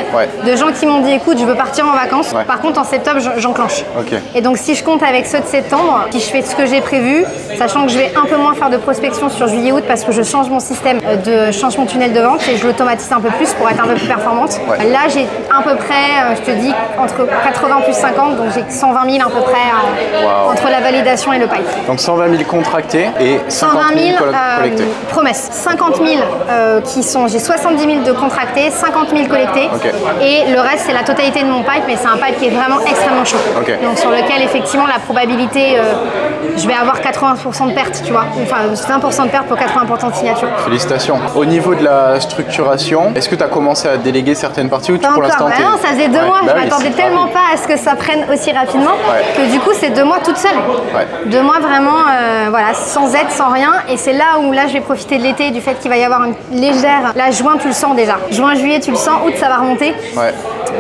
de gens qui m'ont dit écoute, je veux partir en vacances. Par contre, en septembre, j'enclenche. Et donc si je compte avec ceux de septembre, si je fais ce que j'ai prévu, sachant que je vais un peu moins faire de prospection sur juillet-août parce que je change mon système de changement tunnel de vente et je l'automatise un peu plus pour être un peu plus performante. Là, j'ai à peu près, je te dis, entre 80 plus 50, donc j'ai 120 000 à peu près entre la validation et le pipe. Donc 120 000 contractés et 50 000 collectés. Promesse. 50 000 qui sont, j'ai 70 000 de contractés, 50 000 collectés et le reste c'est la totalité de mon pipe, mais c'est un pipe qui est vraiment extrêmement chaud. Donc sur lequel effectivement la probabilité, je vais avoir 80% de perte, tu vois, enfin 20% de perte pour 80% de signature. Félicitations. Au niveau de la structuration, est-ce que tu as commencé à déléguer certaines parties ou pour l'instant non, ça faisait 2 mois, je m'attendais tellement pas à ce que ça prenne aussi rapidement que du coup c'est 2 mois toute seule. 2 mois vraiment voilà, sans aide, sans rien, et c'est là où là je vais profiter de l'été, du fait qu'il va y avoir une légère, là juin tu le sens déjà, juin, juillet tu le sens, août ça va remonter,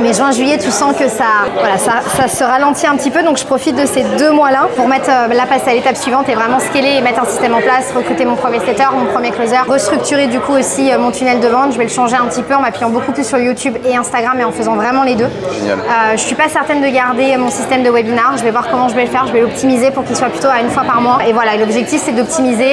mais juin, juillet tu sens que ça, voilà, ça se ralentit un petit peu, donc je profite de ces 2 mois là pour mettre la passer à l'étape suivante et vraiment scaler et mettre un système en place, recruter mon premier setter, mon premier closer, restructurer du coup aussi mon tunnel de vente, je vais le changer un petit peu en m'appuyant beaucoup plus sur YouTube et Instagram et en faisant vraiment les deux. Génial. Je suis pas certaine de garder mon système de webinar, je vais voir comment je vais le faire, je vais l'optimiser pour qu'il soit plutôt à 1 fois par mois. Et voilà, l'objectif c'est d'optimiser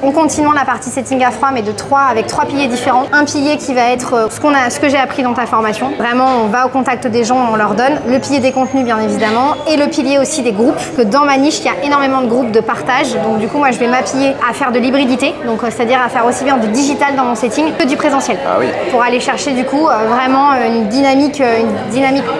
en continuant la partie setting à froid, mais avec 3 piliers différents. Un pilier qui va être ce que j'ai appris dans ta formation. Vraiment, on va au contact des gens, on leur donne. Le pilier des contenus, bien évidemment, et le pilier aussi des groupes. Que dans ma niche, il y a énormément de groupes de partage. Donc du coup, moi, je vais m'appuyer à faire de l'hybridité, donc c'est-à-dire à faire aussi bien du digital dans mon setting que du présentiel. Pour aller chercher du coup vraiment une dynamique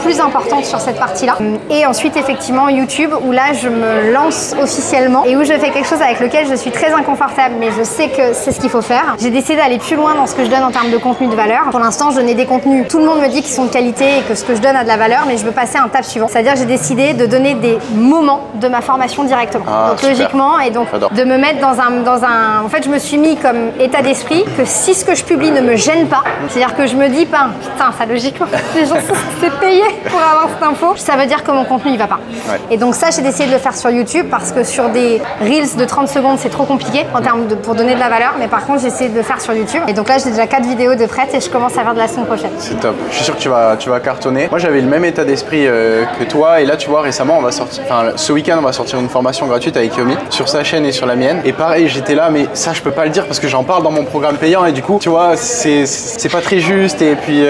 plus importante sur cette partie-là. Et ensuite, effectivement, YouTube, où là, je me lance officiellement et où je fais quelque chose avec lequel je suis très inconfortable incroyable, mais je sais que c'est ce qu'il faut faire. J'ai décidé d'aller plus loin dans ce que je donne en termes de contenu de valeur. Pour l'instant, je donnais des contenus. Tout le monde me dit qu'ils sont de qualité et que ce que je donne a de la valeur, mais je veux passer à un stade suivant. C'est-à-dire que j'ai décidé de donner des moments de ma formation directement. Donc super. Logiquement, et donc de me mettre dans un... En fait, je me suis mis comme état d'esprit que si ce que je publie ne me gêne pas, c'est-à-dire que je me dis pas, putain, ça logiquement, les gens c'est payé pour avoir cette info, ça veut dire que mon contenu il va pas. Ouais. Et donc ça, j'ai décidé de le faire sur YouTube parce que sur des Reels de 30 secondes, c'est trop compliqué en termes de, pour donner de la valeur, mais par contre, j'ai essayé de le faire sur YouTube. Et donc là, j'ai déjà 4 vidéos de prêtes et je commence à faire de la semaine prochaine. C'est top. Je suis sûr que tu vas cartonner. Moi, j'avais le même état d'esprit que toi, et là, tu vois, récemment, on va sortir, enfin, ce week-end, on va sortir une formation gratuite avec Yomi sur sa chaîne et sur la mienne. Et pareil, j'étais là, mais ça, je peux pas le dire parce que j'en parle dans mon programme payant et du coup, tu vois, c'est pas très juste. Et puis,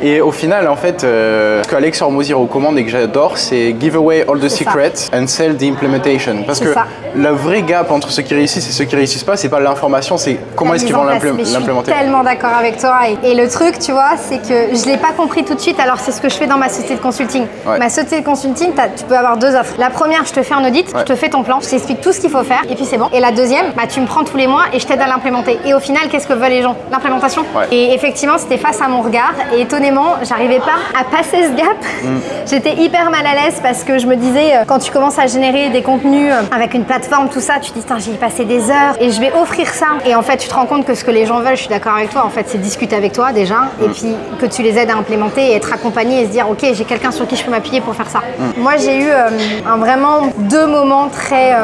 et au final, en fait, ce qu'Alex Hormozy recommande et que j'adore, c'est give away all the secrets and sell the implementation. Parce que le vrai gap entre ceux qui réussissent et ceux qui réussissent pas, c'est pas l'information, c'est comment est-ce qu'ils vont l'implémenter. Je suis tellement d'accord avec toi. Et le truc, tu vois, c'est que je l'ai pas compris tout de suite. Alors, c'est ce que je fais dans ma société de consulting. Ouais. Ma société de consulting, tu peux avoir 2 offres. La première, je te fais un audit, je te fais ton plan, je t'explique tout ce qu'il faut faire et puis c'est bon. Et la deuxième, bah, tu me prends tous les mois et je t'aide à l'implémenter. Et au final, qu'est-ce que veulent les gens? L'implémentation. Ouais. Et effectivement, c'était face à mon regard. Et étonnamment, j'arrivais pas à passer ce gap. J'étais hyper mal à l'aise parce que je me disais, quand tu commences à générer des contenus avec une plateforme, tout ça, tu te dis, j'ai passé des heures et je vais offrir ça. Et en fait, tu te rends compte que ce que les gens veulent, je suis d'accord avec toi, en fait, c'est discuter avec toi déjà et puis que tu les aides à implémenter et être accompagné et se dire, ok, j'ai quelqu'un sur qui je peux m'appuyer pour faire ça. Moi, j'ai eu vraiment 2 moments très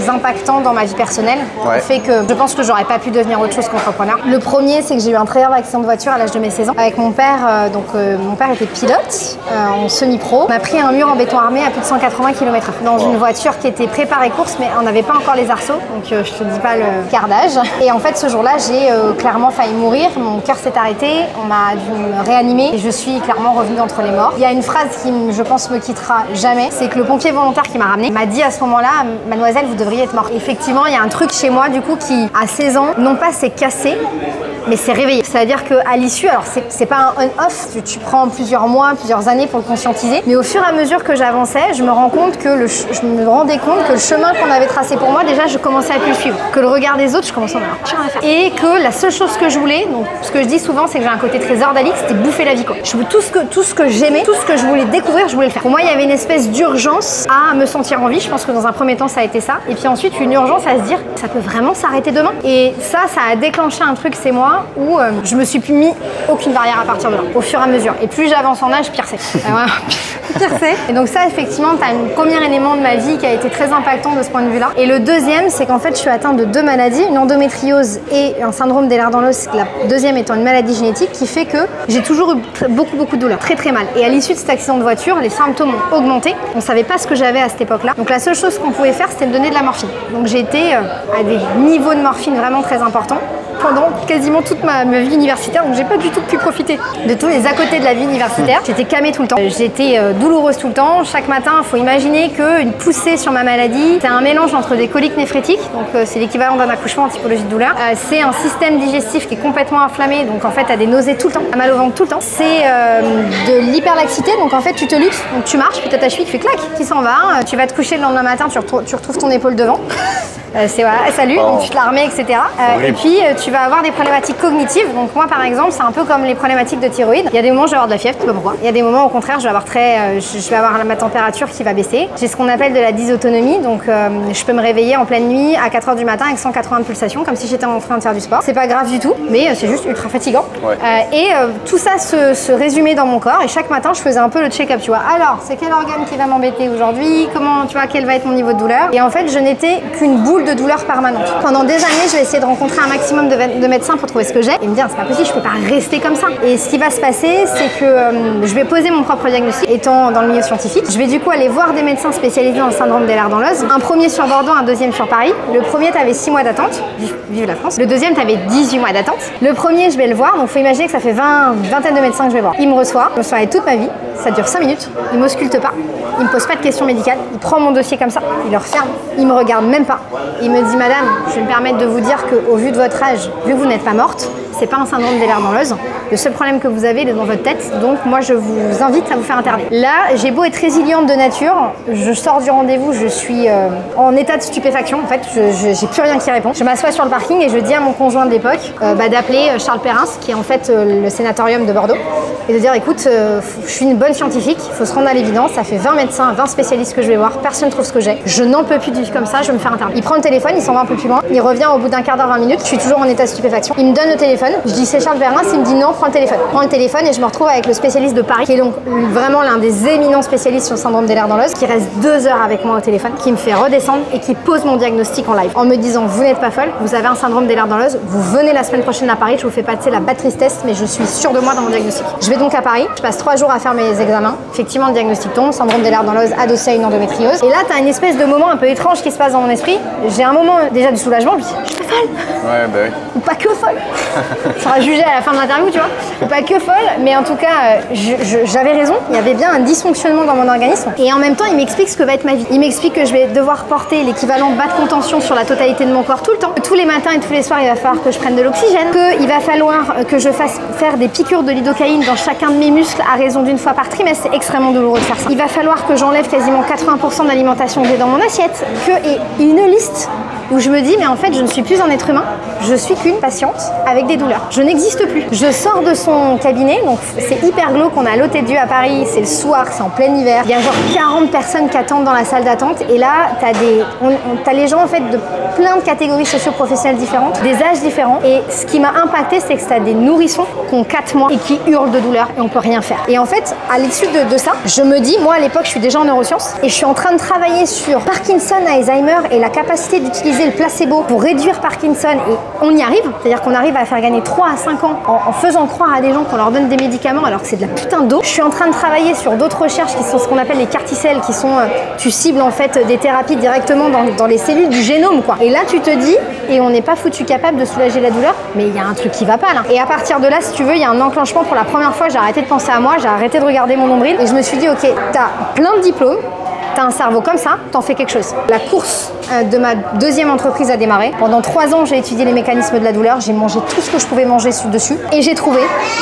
impactants dans ma vie personnelle. Ouais. Fait que je pense que j'aurais pas pu devenir autre chose qu'entrepreneur. Le premier, c'est que j'ai eu un très grave accident de voiture à l'âge de mes 16 ans avec mon père. Mon père était pilote en semi-pro. On a pris un mur en béton armé à plus de 180 km/h dans une voiture qui était préparée course, mais on n'avait pas encore les arceaux, donc je te dis pas le quart d'âge. Et en fait, ce jour-là, j'ai clairement failli mourir. Mon cœur s'est arrêté, on m'a dû me réanimer et je suis clairement revenue d'entre les morts. Il y a une phrase qui, je pense, me quittera jamais, c'est que le pompier volontaire qui m'a ramené m'a dit à ce moment-là, mademoiselle, vous devriez être morte. Effectivement, il y a un truc chez moi, du coup, qui, à 16 ans, non pas s'est cassé, mais c'est réveillé. C'est-à-dire qu'à l'issue, alors c'est pas un on-off, tu prends plusieurs mois, plusieurs années pour le conscientiser, mais au fur et à mesure que j'avançais, je me rendais compte que le chemin qu'on avait tracé pour moi, déjà, je commençais à plus le suivre. Que le regard des autres, je commençais à en avoir plus rien à faire. Et que la seule chose que je voulais, donc ce que je dis souvent, c'est que j'ai un côté trésor d'Alix, c'était bouffer la vie, quoi. Tout ce que j'aimais, tout ce que je voulais découvrir, je voulais le faire. Pour moi, il y avait une espèce d'urgence à me sentir en vie. Je pense que dans un premier temps, ça a été ça. Et puis ensuite, une urgence à se dire, ça peut vraiment s'arrêter demain. Et ça a déclenché un truc, c'est moi, où je me suis plus mis aucune barrière à partir de là, au fur et à mesure. Et plus j'avance en âge, pire c'est. Pire c'est. Et donc ça, effectivement, tu as un premier élément de ma vie qui a été très impactant de ce point de vue-là. Et le deuxième, c'est qu'en fait, je suis atteinte de 2 maladies, une endométriose et un syndrome d'Ehlers-Danlos, la deuxième étant une maladie génétique qui fait que j'ai toujours eu beaucoup de douleurs, très mal. Et à l'issue de cet accident de voiture, les symptômes ont augmenté. On savait pas ce que j'avais à cette époque-là. Donc la seule chose qu'on pouvait faire, c'était me donner de la morphine. Donc j'ai été à des niveaux de morphine vraiment très importants pendant quasiment toute ma vie universitaire, donc j'ai pas du tout pu profiter de tous les à côté de la vie universitaire. J'étais camée tout le temps, j'étais douloureuse tout le temps. Chaque matin, il faut imaginer qu'une poussée sur ma maladie, c'est un mélange entre des coliques néphrétiques, donc c'est l'équivalent d'un accouchement en typologie de douleur. C'est un système digestif qui est complètement inflammé, donc en fait t'as des nausées tout le temps, t'as mal au ventre tout le temps. C'est de l'hyperlaxité, donc en fait tu te luxes, donc tu marches, puis t'as ta cheville qui fait clac, qui s'en va, tu vas te coucher le lendemain matin, tu retrouves ton épaule devant. C'est voilà, salut, donc tu te la remets, etc. Et puis tu vas avoir des problématiques cognitives. Donc moi par exemple, c'est un peu comme les problématiques de thyroïde. Il y a des moments où je vais avoir de la fièvre, je sais pas pourquoi. Il y a des moments au contraire, je vais avoir ma température qui va baisser. J'ai ce qu'on appelle de la dysautonomie, donc je peux me réveiller en pleine nuit à 4h du matin avec 180 pulsations, comme si j'étais en train de faire du sport. C'est pas grave du tout, mais c'est juste ultra fatigant. Ouais. Tout ça se résumait dans mon corps et chaque matin, je faisais un peu le check-up, tu vois. Alors, c'est quel organe qui va m'embêter aujourd'hui? Comment, tu vois, quel va être mon niveau de douleur? Et en fait, je n'étais qu'une boule de douleur permanente. Pendant des années, je vais essayer de rencontrer un maximum de médecins pour trouver ce que j'ai et me dire c'est pas possible, je peux pas rester comme ça. Et ce qui va se passer, c'est que je vais poser mon propre diagnostic étant dans le milieu scientifique. Je vais du coup aller voir des médecins spécialisés dans le syndrome d'Ehlers-Danlos. Un premier sur Bordeaux, un deuxième sur Paris. Le premier, t'avais 6 mois d'attente. Vive la France. Le deuxième, t'avais 18 mois d'attente. Le premier, je vais le voir. Donc faut imaginer que ça fait une vingtaine de médecins que je vais voir. Il me reçoit. Je me soigne toute ma vie. Ça dure 5 minutes. Il m'ausculte pas. Il me pose pas de questions médicales. Il prend mon dossier comme ça. Il le referme. Il me regarde même pas. Il me dit madame, je vais me permettre de vous dire qu'au vu de votre âge, vu que vous n'êtes pas morte, c'est pas un syndrome d'Ehlers-Danlos. Le seul problème que vous avez, il est dans votre tête. Donc moi, je vous invite à vous faire interner. Là, j'ai beau être résiliente de nature, je sors du rendez-vous, je suis en état de stupéfaction. En fait, j'ai plus rien qui répond. Je m'assois sur le parking et je dis à mon conjoint de l'époque d'appeler Charles Perrin, qui est en fait le sénatorium de Bordeaux, et de dire écoute, je suis une bonne scientifique, il faut se rendre à l'évidence, ça fait 20 médecins, 20 spécialistes que je vais voir, personne ne trouve ce que j'ai. Je n'en peux plus de vivre comme ça, je vais me faire interner. Il prend le téléphone, il s'en va un peu plus loin, il revient au bout d'un quart d'heure, 20 minutes, je suis toujours en état de stupéfaction. Il me donne le téléphone, je dis c'est Charles Perrin, il me dit non, prends le téléphone. Je prends le téléphone et je me retrouve avec le spécialiste de Paris, qui est donc vraiment l'un des éminents spécialistes sur le syndrome d'Ehlers-Danlos, qui reste 2 heures avec moi au téléphone, qui me fait redescendre et qui pose mon diagnostic en live, en me disant vous n'êtes pas folle, vous avez un syndrome d'Ehlers-Danlos, vous venez la semaine prochaine à Paris, je vous fais passer la bad tristesse, mais je suis sûre de moi dans mon diagnostic. Je vais donc à Paris, je passe 3 jours à faire mes examens, effectivement le diagnostic tombe, syndrome d'Ehlers-Danlos adossé à une endométriose, et là t'as une espèce de moment un peu étrange qui se passe dans mon esprit. J'ai un moment déjà du soulagement, je me dis je suis folle. Ouais, bah oui. Ou pas que folle. Ça sera jugé à la fin de l'interview, tu vois. Ou pas que folle, mais en tout cas, j'avais raison. Il y avait bien un dysfonctionnement dans mon organisme. Et en même temps, il m'explique ce que va être ma vie. Il m'explique que je vais devoir porter l'équivalent de bas de contention sur la totalité de mon corps tout le temps. Tous les matins et tous les soirs, il va falloir que je prenne de l'oxygène. Qu'il va falloir que je fasse faire des piqûres de lidocaïne dans chacun de mes muscles à raison d'une fois par trimestre. C'est extrêmement douloureux de faire ça. Il va falloir que j'enlève quasiment 80% de l'alimentation que j'ai dans mon assiette. Et une liste où je me dis mais en fait je ne suis plus un être humain, je suis qu'une patiente avec des douleurs. Je n'existe plus. Je sors de son cabinet, donc c'est hyper glauque, on a à l'Hôtel Dieu à Paris, c'est le soir, c'est en plein hiver. Il y a genre 40 personnes qui attendent dans la salle d'attente et là t'as les gens en fait de plein de catégories socio-professionnelles différentes, des âges différents, et ce qui m'a impacté c'est que t'as des nourrissons qui ont 4 mois et qui hurlent de douleur et on peut rien faire. Et en fait à l'issue de ça, je me dis, moi à l'époque je suis déjà en neurosciences et je suis en train de travailler sur Parkinson, Alzheimer et la capacité d'utiliser le placebo pour réduire Parkinson, et on y arrive, c'est-à-dire qu'on arrive à faire gagner 3 à 5 ans en faisant croire à des gens qu'on leur donne des médicaments alors que c'est de la putain d'eau. Je suis en train de travailler sur d'autres recherches qui sont ce qu'on appelle les CAR-T-cells, qui sont, tu cibles en fait des thérapies directement dans les cellules du génome quoi. Et là tu te dis, et on n'est pas foutu capable de soulager la douleur, mais il y a un truc qui va pas là. Et à partir de là, si tu veux, il y a un enclenchement. Pour la première fois, j'ai arrêté de penser à moi, j'ai arrêté de regarder mon nombril et je me suis dit ok, t'as plein de diplômes, t'as un cerveau comme ça, t'en fais quelque chose. La course de ma deuxième entreprise a démarré. Pendant 3 ans, j'ai étudié les mécanismes de la douleur, j'ai mangé tout ce que je pouvais manger dessus et j'ai trouvé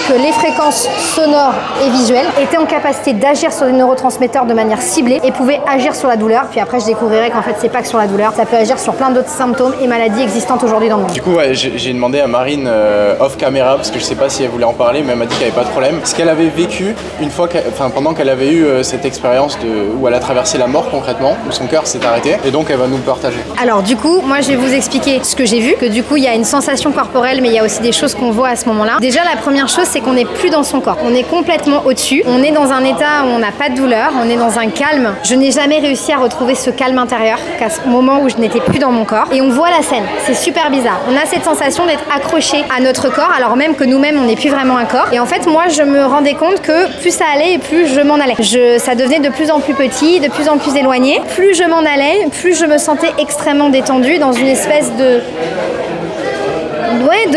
que les fréquences sonores et visuelles étaient en capacité d'agir sur des neurotransmetteurs de manière ciblée et pouvaient agir sur la douleur. Puis après, je découvrirai qu'en fait, c'est pas que sur la douleur, ça peut agir sur plein d'autres symptômes et maladies existantes aujourd'hui dans le monde. Du coup, ouais, j'ai demandé à Marine off caméra, parce que je sais pas si elle voulait en parler, mais elle m'a dit qu'il n'y avait pas de problème. Ce qu'elle avait vécu une fois, pendant qu'elle avait eu cette expérience où elle a traversé la mort concrètement, où son cœur s'est arrêté, et donc elle va nous le partager. Alors du coup, moi je vais vous expliquer ce que j'ai vu, que du coup il y a une sensation corporelle, mais il y a aussi des choses qu'on voit à ce moment-là. Déjà la première chose, c'est qu'on n'est plus dans son corps, on est complètement au-dessus, on est dans un état où on n'a pas de douleur, on est dans un calme. Je n'ai jamais réussi à retrouver ce calme intérieur qu'à ce moment où je n'étais plus dans mon corps, et on voit la scène, c'est super bizarre. On a cette sensation d'être accroché à notre corps, alors même que nous-mêmes on n'est plus vraiment un corps. Et en fait moi je me rendais compte que plus ça allait et plus je m'en allais. Ça devenait de plus en plus petit, de plus en plus éloigné. Plus je m'en allais, plus je me sentais extrêmement détendue dans une espèce de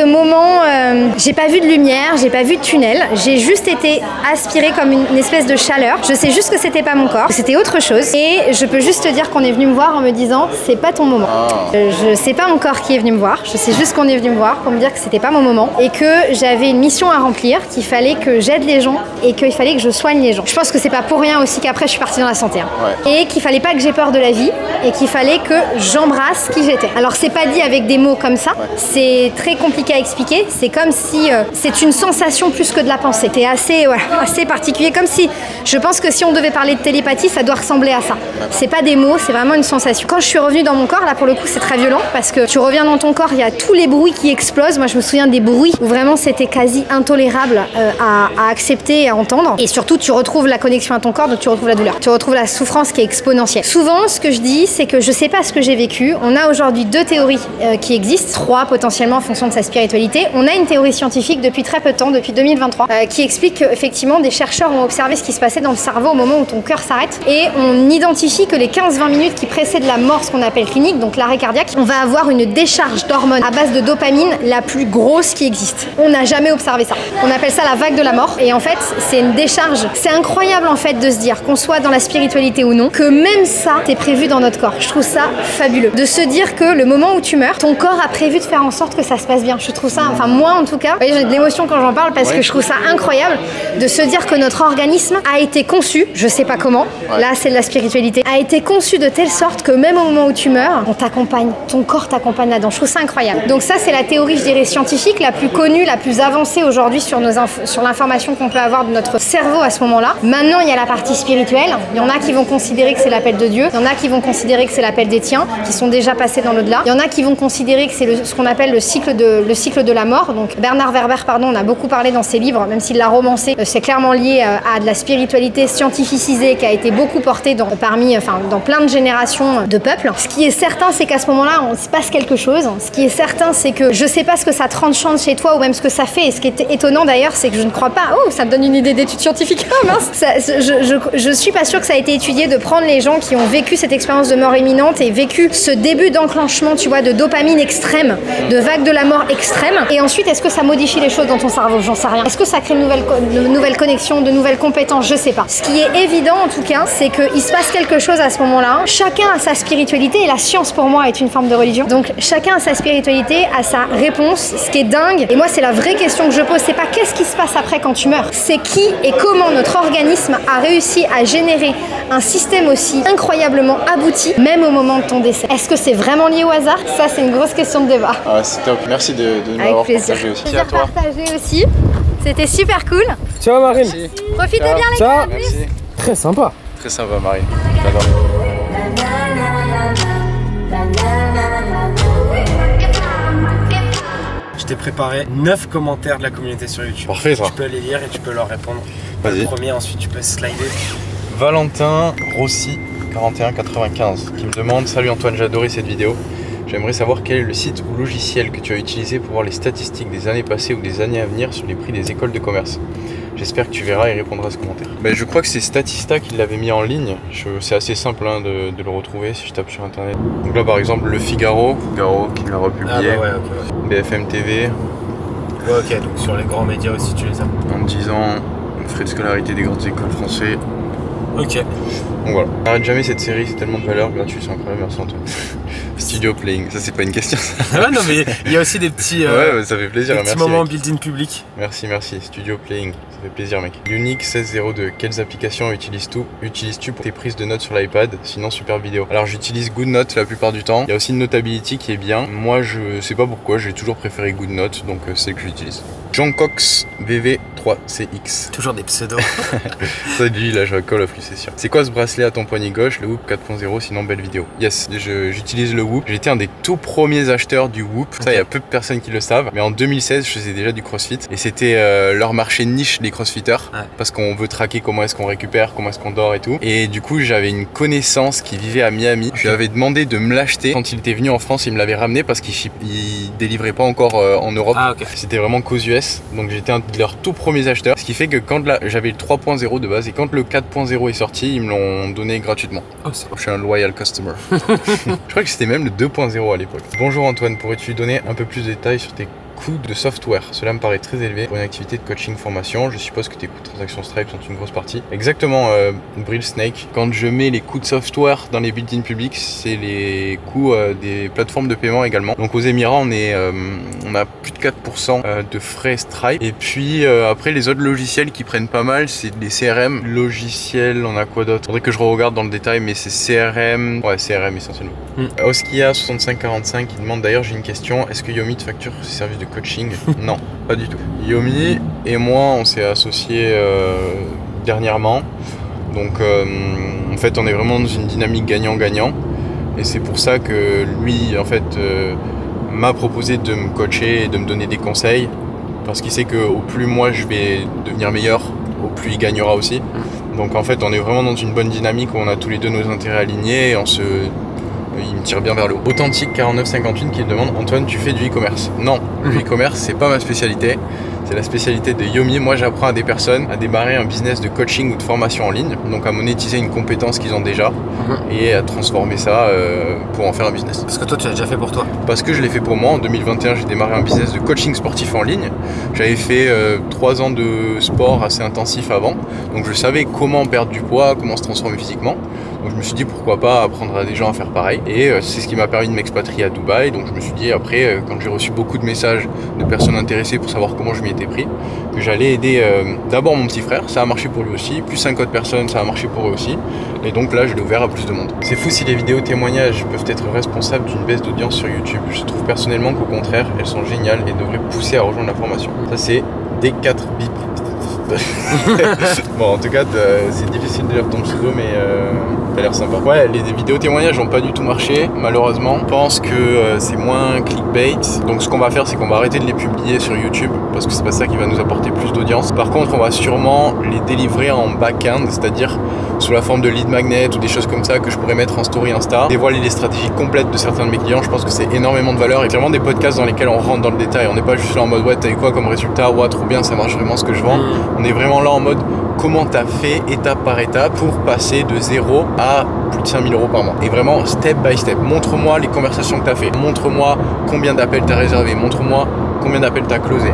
moment, j'ai pas vu de lumière, j'ai pas vu de tunnel, j'ai juste été aspirée comme une espèce de chaleur. Je sais juste que c'était pas mon corps, que c'était autre chose, et je peux juste te dire qu'on est venu me voir en me disant c'est pas ton moment. Je sais pas mon corps qui est venu me voir, je sais juste qu'on est venu me voir pour me dire que c'était pas mon moment et que j'avais une mission à remplir, qu'il fallait que j'aide les gens et qu'il fallait que je soigne les gens. Je pense que c'est pas pour rien aussi qu'après je suis partie dans la santé, hein. Ouais. Et qu'il fallait pas que j'ai peur de la vie et qu'il fallait que j'embrasse qui j'étais. Alors c'est pas dit avec des mots comme ça, c'est très compliqué à expliquer, c'est comme si c'est une sensation plus que de la pensée. C'est assez particulier, comme si, je pense que si on devait parler de télépathie, ça doit ressembler à ça. C'est pas des mots, c'est vraiment une sensation. Quand je suis revenue dans mon corps, là pour le coup c'est très violent, parce que tu reviens dans ton corps, il y a tous les bruits qui explosent. Moi je me souviens des bruits où vraiment c'était quasi intolérable à accepter et à entendre. Et surtout tu retrouves la connexion à ton corps, donc tu retrouves la douleur. Tu retrouves la souffrance qui est exponentielle. Souvent ce que je dis, c'est que je sais pas ce que j'ai vécu. On a aujourd'hui 2 théories qui existent, 3 potentiellement en fonction de sa spiritualité. On a une théorie scientifique depuis très peu de temps, depuis 2023, qui explique qu'effectivement des chercheurs ont observé ce qui se passait dans le cerveau au moment où ton cœur s'arrête, et on identifie que les 15-20 minutes qui précèdent la mort, ce qu'on appelle clinique, donc l'arrêt cardiaque, on va avoir une décharge d'hormones à base de dopamine la plus grosse qui existe. On n'a jamais observé ça. On appelle ça la vague de la mort, et en fait c'est une décharge. C'est incroyable en fait de se dire, qu'on soit dans la spiritualité ou non, que même ça t'est prévu dans notre corps. Je trouve ça fabuleux. De se dire que le moment où tu meurs, ton corps a prévu de faire en sorte que ça se passe bien. Je trouve ça, enfin moi en tout cas, j'ai de l'émotion quand j'en parle parce que je trouve ça incroyable de se dire que notre organisme a été conçu, je sais pas comment, là c'est de la spiritualité, a été conçu de telle sorte que même au moment où tu meurs, on t'accompagne, ton corps t'accompagne là-dedans. Je trouve ça incroyable. Donc ça c'est la théorie, je dirais, scientifique, la plus connue, la plus avancée aujourd'hui sur l'information qu'on peut avoir de notre cerveau à ce moment-là. Maintenant, il y a la partie spirituelle. Il y en a qui vont considérer que c'est l'appel de Dieu. Il y en a qui vont considérer que c'est l'appel des tiens, qui sont déjà passés dans l'au-delà. Il y en a qui vont considérer que c'est ce qu'on appelle le cycle de la mort. Donc Bernard Werber, on a beaucoup parlé dans ses livres, même s'il l'a romancé, c'est clairement lié à de la spiritualité scientificisée qui a été beaucoup portée dans plein de générations de peuples. Ce qui est certain, c'est qu'à ce moment-là, on se passe quelque chose. Ce qui est certain, c'est que je sais pas ce que ça tranchante chez toi ou même ce que ça fait. Et ce qui est étonnant d'ailleurs, c'est que je ne crois pas. Oh, ça me donne une idée d'étude scientifique. Ah mince. Je suis pas sûre que ça a été étudié de prendre les gens qui ont vécu cette expérience de mort imminente et vécu ce début d'enclenchement, tu vois, de dopamine extrême, de vague de la mort extrême. Et ensuite, est-ce que ça modifie les choses dans ton cerveau? J'en sais rien. Est-ce que ça crée de nouvelles connexions, de nouvelles compétences? Je sais pas. Ce qui est évident en tout cas, c'est qu'il se passe quelque chose à ce moment-là. Chacun a sa spiritualité et la science pour moi est une forme de religion. Donc chacun a sa spiritualité, a sa réponse. Ce qui est dingue, et moi c'est la vraie question que je pose, c'est pas qu'est-ce qui se passe après quand tu meurs, c'est qui et comment notre organisme a réussi à générer un système aussi incroyablement abouti, même au moment de ton décès. Est-ce que c'est vraiment lié au hasard? Ça c'est une grosse question de débat. Ah, c'est top. Merci de m'avoir partagé aussi. Plaisir partagé aussi. C'était super cool. Ciao Marine. Merci. Profitez bien les Ciao. gars. Merci. Très sympa. Très sympa Marie. J'adore. Je t'ai préparé 9 commentaires de la communauté sur YouTube. Parfait ça. Tu peux les lire et tu peux leur répondre. Vas-y. Le premier, ensuite tu peux slider. Valentin Rossi 4195 qui me demande: salut Antoine, j'ai adoré cette vidéo. J'aimerais savoir quel est le site ou logiciel que tu as utilisé pour voir les statistiques des années passées ou des années à venir sur les prix des écoles de commerce. J'espère que tu verras et répondras à ce commentaire. Je crois que c'est Statista qui l'avait mis en ligne. C'est assez simple de le retrouver si je tape sur internet. Donc là par exemple le Figaro qui l'a republié. Ah bah ouais, ok. BFM TV. Ouais, ok, donc sur les grands médias aussi tu les as. En 10 ans, frais de scolarité des grandes écoles françaises. Ok. Donc voilà. Arrête jamais cette série, c'est tellement de valeur gratuite, c'est incroyable, merci Antoine. Studio Playing, ça c'est pas une question ça. Ah ouais, non mais il y a aussi des petits, ouais, ça fait plaisir, des petits merci, moments mec. build-in public. Merci, Studio Playing, ça fait plaisir mec. Unique 1602, quelles applications utilises-tu pour tes prises de notes sur l'iPad? Sinon super vidéo. Alors j'utilise GoodNote la plupart du temps. Il y a aussi Notability qui est bien. Moi je sais pas pourquoi, j'ai toujours préféré GoodNote, donc c'est que j'utilise. Jean Cox VV3CX. Toujours des pseudos. Ça lui là je colle plus c'est sûr. C'est quoi ce bracelet à ton poignet gauche? Le Whoop 4.0, sinon belle vidéo. Yes, j'utilise le Whoop. J'étais un des tout premiers acheteurs du Whoop. Ça, il y a peu de personnes qui le savent. Mais en 2016, je faisais déjà du CrossFit. Et c'était leur marché niche des CrossFitters. Ouais. Parce qu'on veut traquer comment est-ce qu'on récupère, comment est-ce qu'on dort et tout. Et du coup, j'avais une connaissance qui vivait à Miami. Je lui avais demandé de me l'acheter. Quand il était venu en France, il me l'avait ramené parce qu'il délivrait pas encore en Europe. Ah, okay. C'était vraiment qu'aux US. Donc j'étais un de leurs tout premiers acheteurs. Ce qui fait que quand j'avais le 3.0 de base et quand le 4.0 est sorti, ils me l'ont donné gratuitement. Oh, je suis un loyal customer. Je crois que c'était même le 2.0 à l'époque. Bonjour Antoine, pourrais-tu donner un peu plus de détails sur tes coûts de software? Cela me paraît très élevé pour une activité de coaching formation. Je suppose que tes coûts de transaction Stripe sont une grosse partie. Exactement, Brill Snake. Quand je mets les coûts de software dans les build-in publics, c'est les coûts des plateformes de paiement également. Donc aux Émirats, on a plus de 4% de frais Stripe. Et puis après, les autres logiciels qui prennent pas mal, c'est les CRM. Logiciels, on a quoi d'autre? Faudrait que je regarde dans le détail, mais c'est CRM. Ouais, CRM essentiellement. Oskia 6545 qui demande d'ailleurs, j'ai une question. Est-ce que Yomi te facture ses services de coaching? Non, pas du tout. Yomi et moi, on s'est associés dernièrement. Donc en fait, on est vraiment dans une dynamique gagnant-gagnant. Et c'est pour ça que lui, en fait, m'a proposé de me coacher et de me donner des conseils. Parce qu'il sait qu'au plus moi je vais devenir meilleur, au plus il gagnera aussi. Donc en fait, on est vraiment dans une bonne dynamique où on a tous les deux nos intérêts alignés et il me tire bien vers le haut. Authentique 4958 qui demande: Antoine, tu fais du e-commerce? Non, le e-commerce c'est pas ma spécialité. C'est la spécialité de Yomi. Moi, j'apprends à des personnes à démarrer un business de coaching ou de formation en ligne, donc à monétiser une compétence qu'ils ont déjà et à transformer ça pour en faire un business. Parce que toi, tu l'as déjà fait pour toi? Parce que je l'ai fait pour moi. En 2021, j'ai démarré un business de coaching sportif en ligne. J'avais fait 3 ans de sport assez intensif avant, donc je savais comment perdre du poids, comment se transformer physiquement. Donc je me suis dit pourquoi pas apprendre à des gens à faire pareil. Et c'est ce qui m'a permis de m'expatrier à Dubaï. Donc je me suis dit après, quand j'ai reçu beaucoup de messages de personnes intéressées pour savoir comment je m'y étais pris, que j'allais aider d'abord mon petit frère, ça a marché pour lui aussi, plus 5 autres personnes, ça a marché pour eux aussi. Et donc là, je l'ai ouvert à plus de monde. C'est fou si les vidéos témoignages peuvent être responsables d'une baisse d'audience sur YouTube. Je trouve personnellement qu'au contraire, elles sont géniales et devraient pousser à rejoindre la formation. Ça c'est des 4 bips. Bon, en tout cas, c'est difficile de lire ton pseudo, mais t'as l'air sympa. Ouais, les vidéos témoignages n'ont pas du tout marché, malheureusement. Je pense que c'est moins clickbait. Donc, ce qu'on va faire, c'est qu'on va arrêter de les publier sur YouTube, parce que c'est pas ça qui va nous apporter plus d'audience. Par contre, on va sûrement les délivrer en back-end, c'est-à-dire sous la forme de lead magnet ou des choses comme ça que je pourrais mettre en story Insta, dévoiler les stratégies complètes de certains de mes clients. Je pense que c'est énormément de valeur et vraiment des podcasts dans lesquels on rentre dans le détail. On n'est pas juste là en mode ouais, t'as eu quoi comme résultat, ouais, trop bien, ça marche vraiment ce que je vends. On est vraiment là en mode comment t'as fait étape par étape pour passer de 0 à plus de 5000 € par mois. Et vraiment step by step. Montre-moi les conversations que t'as fait. Montre-moi combien d'appels t'as réservé. Montre-moi combien d'appels t'as closé.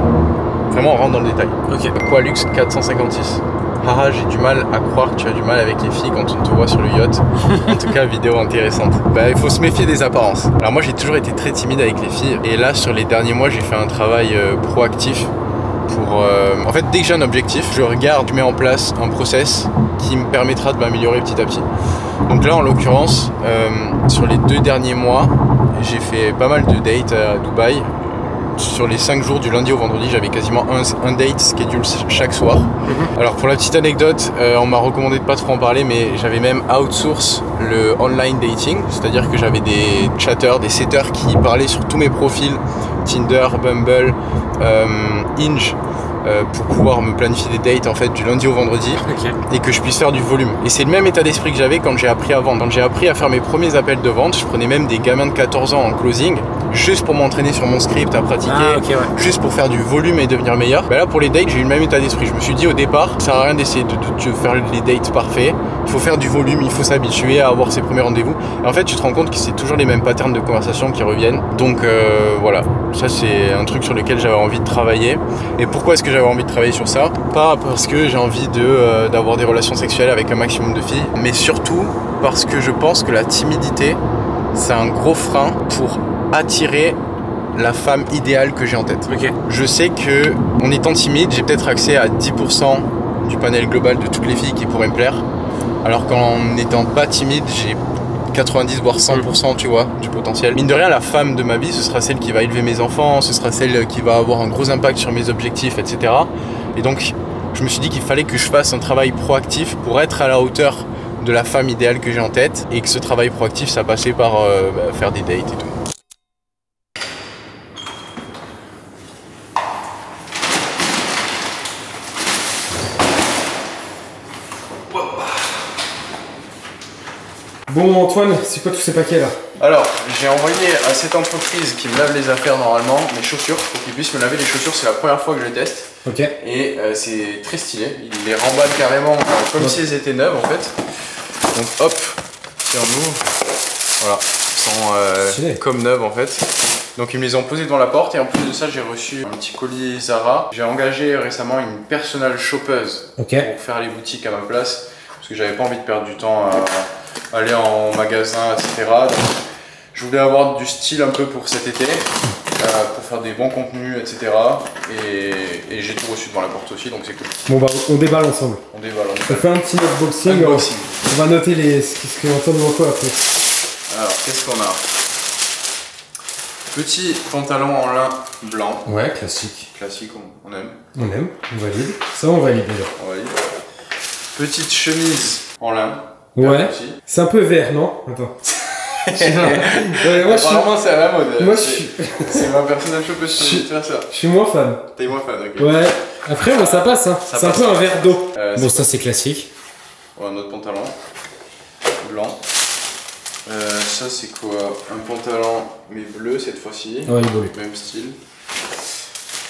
Vraiment on rentre dans le détail. Ok. Qualux 456. Haha, j'ai du mal à croire que tu as du mal avec les filles quand on te voit sur le yacht. En tout cas, vidéo intéressante. Bah, il faut se méfier des apparences. Alors moi, j'ai toujours été très timide avec les filles. Et là, sur les derniers mois, j'ai fait un travail proactif pour... En fait, dès que j'ai un objectif, je regarde, je mets en place un process qui me permettra de m'améliorer petit à petit. Donc là, en l'occurrence, sur les 2 derniers mois, j'ai fait pas mal de dates à Dubaï. Sur les 5 jours du lundi au vendredi, j'avais quasiment un date schedule chaque soir. Alors pour la petite anecdote, on m'a recommandé de pas trop en parler, mais j'avais même outsource le online dating, c'est-à-dire que j'avais des chatters, des setters qui parlaient sur tous mes profils, Tinder, Bumble, Hinge, pour pouvoir me planifier des dates en fait du lundi au vendredi et que je puisse faire du volume. Et c'est le même état d'esprit que j'avais quand j'ai appris à vendre. Quand j'ai appris à faire mes premiers appels de vente, je prenais même des gamins de 14 ans en closing juste pour m'entraîner sur mon script, à pratiquer, juste pour faire du volume et devenir meilleur. Bah là pour les dates, j'ai eu le même état d'esprit. Je me suis dit au départ, ça sert à rien d'essayer de faire les dates parfaits. Il faut faire du volume, il faut s'habituer à avoir ses premiers rendez-vous. Et en fait, tu te rends compte que c'est toujours les mêmes patterns de conversation qui reviennent. Donc voilà, ça c'est un truc sur lequel j'avais envie de travailler. Et pourquoi est-ce que j'avais envie de travailler sur ça? Pas parce que j'ai envie d'avoir des relations sexuelles avec un maximum de filles, mais surtout parce que je pense que la timidité, c'est un gros frein pour attirer la femme idéale que j'ai en tête. Je sais que en étant timide, j'ai peut-être accès à 10% du panel global de toutes les filles qui pourraient me plaire, alors qu'en n'étant pas timide, j'ai 90 voire 100% tu vois, du potentiel. Mine de rien, la femme de ma vie, ce sera celle qui va élever mes enfants, ce sera celle qui va avoir un gros impact sur mes objectifs, etc. Et donc, je me suis dit qu'il fallait que je fasse un travail proactif pour être à la hauteur de la femme idéale que j'ai en tête, et que ce travail proactif, ça passait par faire des dates et tout. Bon Antoine, c'est quoi tous ces paquets là? Alors, j'ai envoyé à cette entreprise qui me lave les affaires normalement mes chaussures pour qu'ils puissent me laver les chaussures. C'est la première fois que je les teste. Ok. Et c'est très stylé. Ils les remballent carrément comme si elles étaient neuves en fait. Donc hop, tiens nous. Voilà, elles sont comme neuves en fait. Donc ils me les ont posées devant la porte et en plus de ça j'ai reçu un petit colis Zara. J'ai engagé récemment une personal shoppeuse pour faire les boutiques à ma place parce que j'avais pas envie de perdre du temps à aller en magasin, etc. Donc, je voulais avoir du style un peu pour cet été, pour faire des bons contenus, etc. Et j'ai tout reçu devant la porte aussi, donc c'est cool. Bon bah on déballe ensemble. On déballe. On fait un petit unboxing. On va noter ce que Antoine voit quoi après. Alors qu'est-ce qu'on a? Petit pantalon en lin blanc. Ouais, classique. Classique, on aime. On aime, on valide. Ça on valide déjà. On valide. Petite chemise en lin. Ouais, c'est un peu vert, non? Attends. Ouais, moi, apparemment c'est à la mode. Moi c'est ma personnelle shoppeuse qui veut faire ça. Je suis moins fan. T'es moins fan, ok. Ouais. Après ça passe hein. C'est un peu un verre d'eau. Bon ça c'est classique. Ouais, un autre pantalon. Blanc. Ça c'est quoi? Un pantalon mais bleu cette fois-ci. Ouais, il est beau. Même style.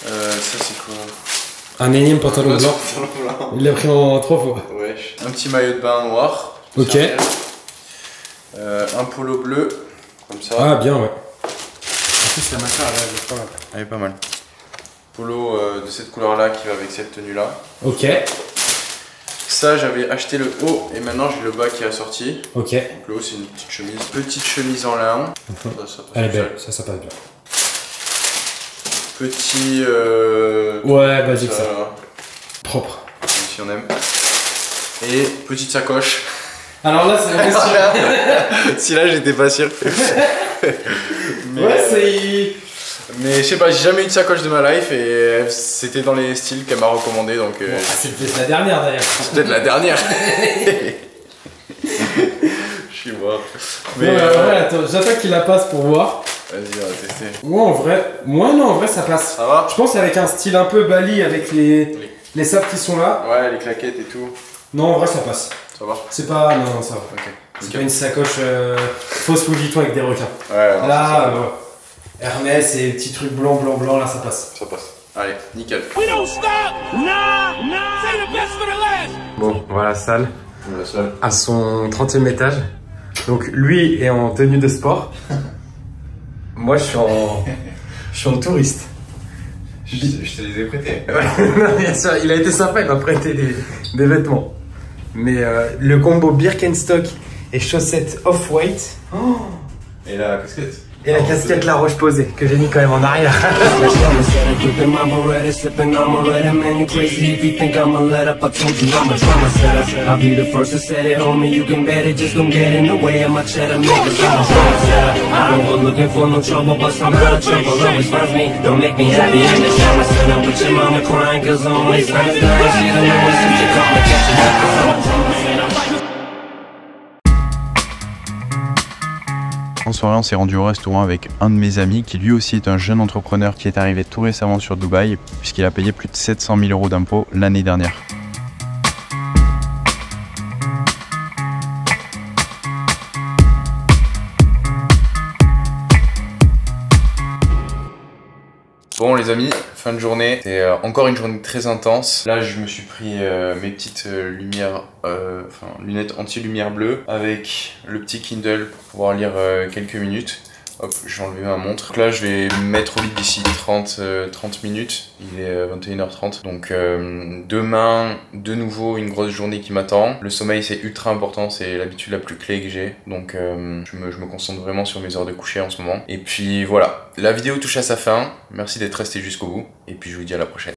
Ça c'est quoi? Un énième pantalon blanc. Il l'a pris en 3 fois. Ouais. Un petit maillot de bain noir. Ok. Un polo bleu, comme ça. Ah bien ouais. En plus la matière elle est pas mal. Elle est pas mal. Polo de cette couleur là qui va avec cette tenue là. Ok. Ça j'avais acheté le haut et maintenant j'ai le bas qui est assorti. Ok. Donc le haut c'est une petite chemise. Petite chemise en lin. Ça Elle est belle, ça passe bien. Petit... ouais basique ça. Propre. Si on aime. Et petite sacoche. Alors là c'est la question. Si là j'étais pas sûr. Mais, ouais c'est... Mais je sais pas, j'ai jamais eu de sacoche de ma life et c'était dans les styles qu'elle m'a recommandé donc... Bon, c'est peut-être la dernière d'ailleurs. C'est peut-être la dernière. Je suis mort. Mais ouais, attends, j'attends qu'il la passe pour voir. Vas-y, on va tester. Moi en vrai, en vrai ça passe. Ça va? Je pense avec un style un peu Bali avec les sapes qui sont là. Ouais, les claquettes et tout. Non en vrai ça passe. Ça va? C'est pas... Non, ça va. Ok. C'est pas une sacoche fausse Louis Vuitton avec des requins. Ouais, non, là, Hermès et petits trucs blanc, là ça passe. Ça passe. Allez, nickel. Bon, voilà la salle. À son 30e étage. Donc lui est en tenue de sport. Moi je suis en touriste. Je te les ai prêtés. Non, bien sûr, il a été sympa, il m'a prêté des vêtements. Mais le combo Birkenstock et chaussettes off-white. Oh, et la casquette. et la casquette La Roche posée que j'ai mis quand même en arrière. En soirée, on s'est rendu au restaurant avec un de mes amis qui lui aussi est un jeune entrepreneur qui est arrivé tout récemment sur Dubaï puisqu'il a payé plus de 700 000 € d'impôts l'année dernière. Bon les amis, fin de journée, c'est encore une journée très intense. Là je me suis pris mes petites lunettes anti-lumière bleue avec le petit Kindle pour pouvoir lire quelques minutes. Hop, je vais enlever ma montre. Donc là je vais me mettre au lit d'ici 30 minutes, il est 21h30. Donc demain, de nouveau une grosse journée qui m'attend. Le sommeil c'est ultra important, c'est l'habitude la plus clé que j'ai. Donc je me concentre vraiment sur mes heures de coucher en ce moment. Et puis voilà, la vidéo touche à sa fin. Merci d'être resté jusqu'au bout. Et puis je vous dis à la prochaine.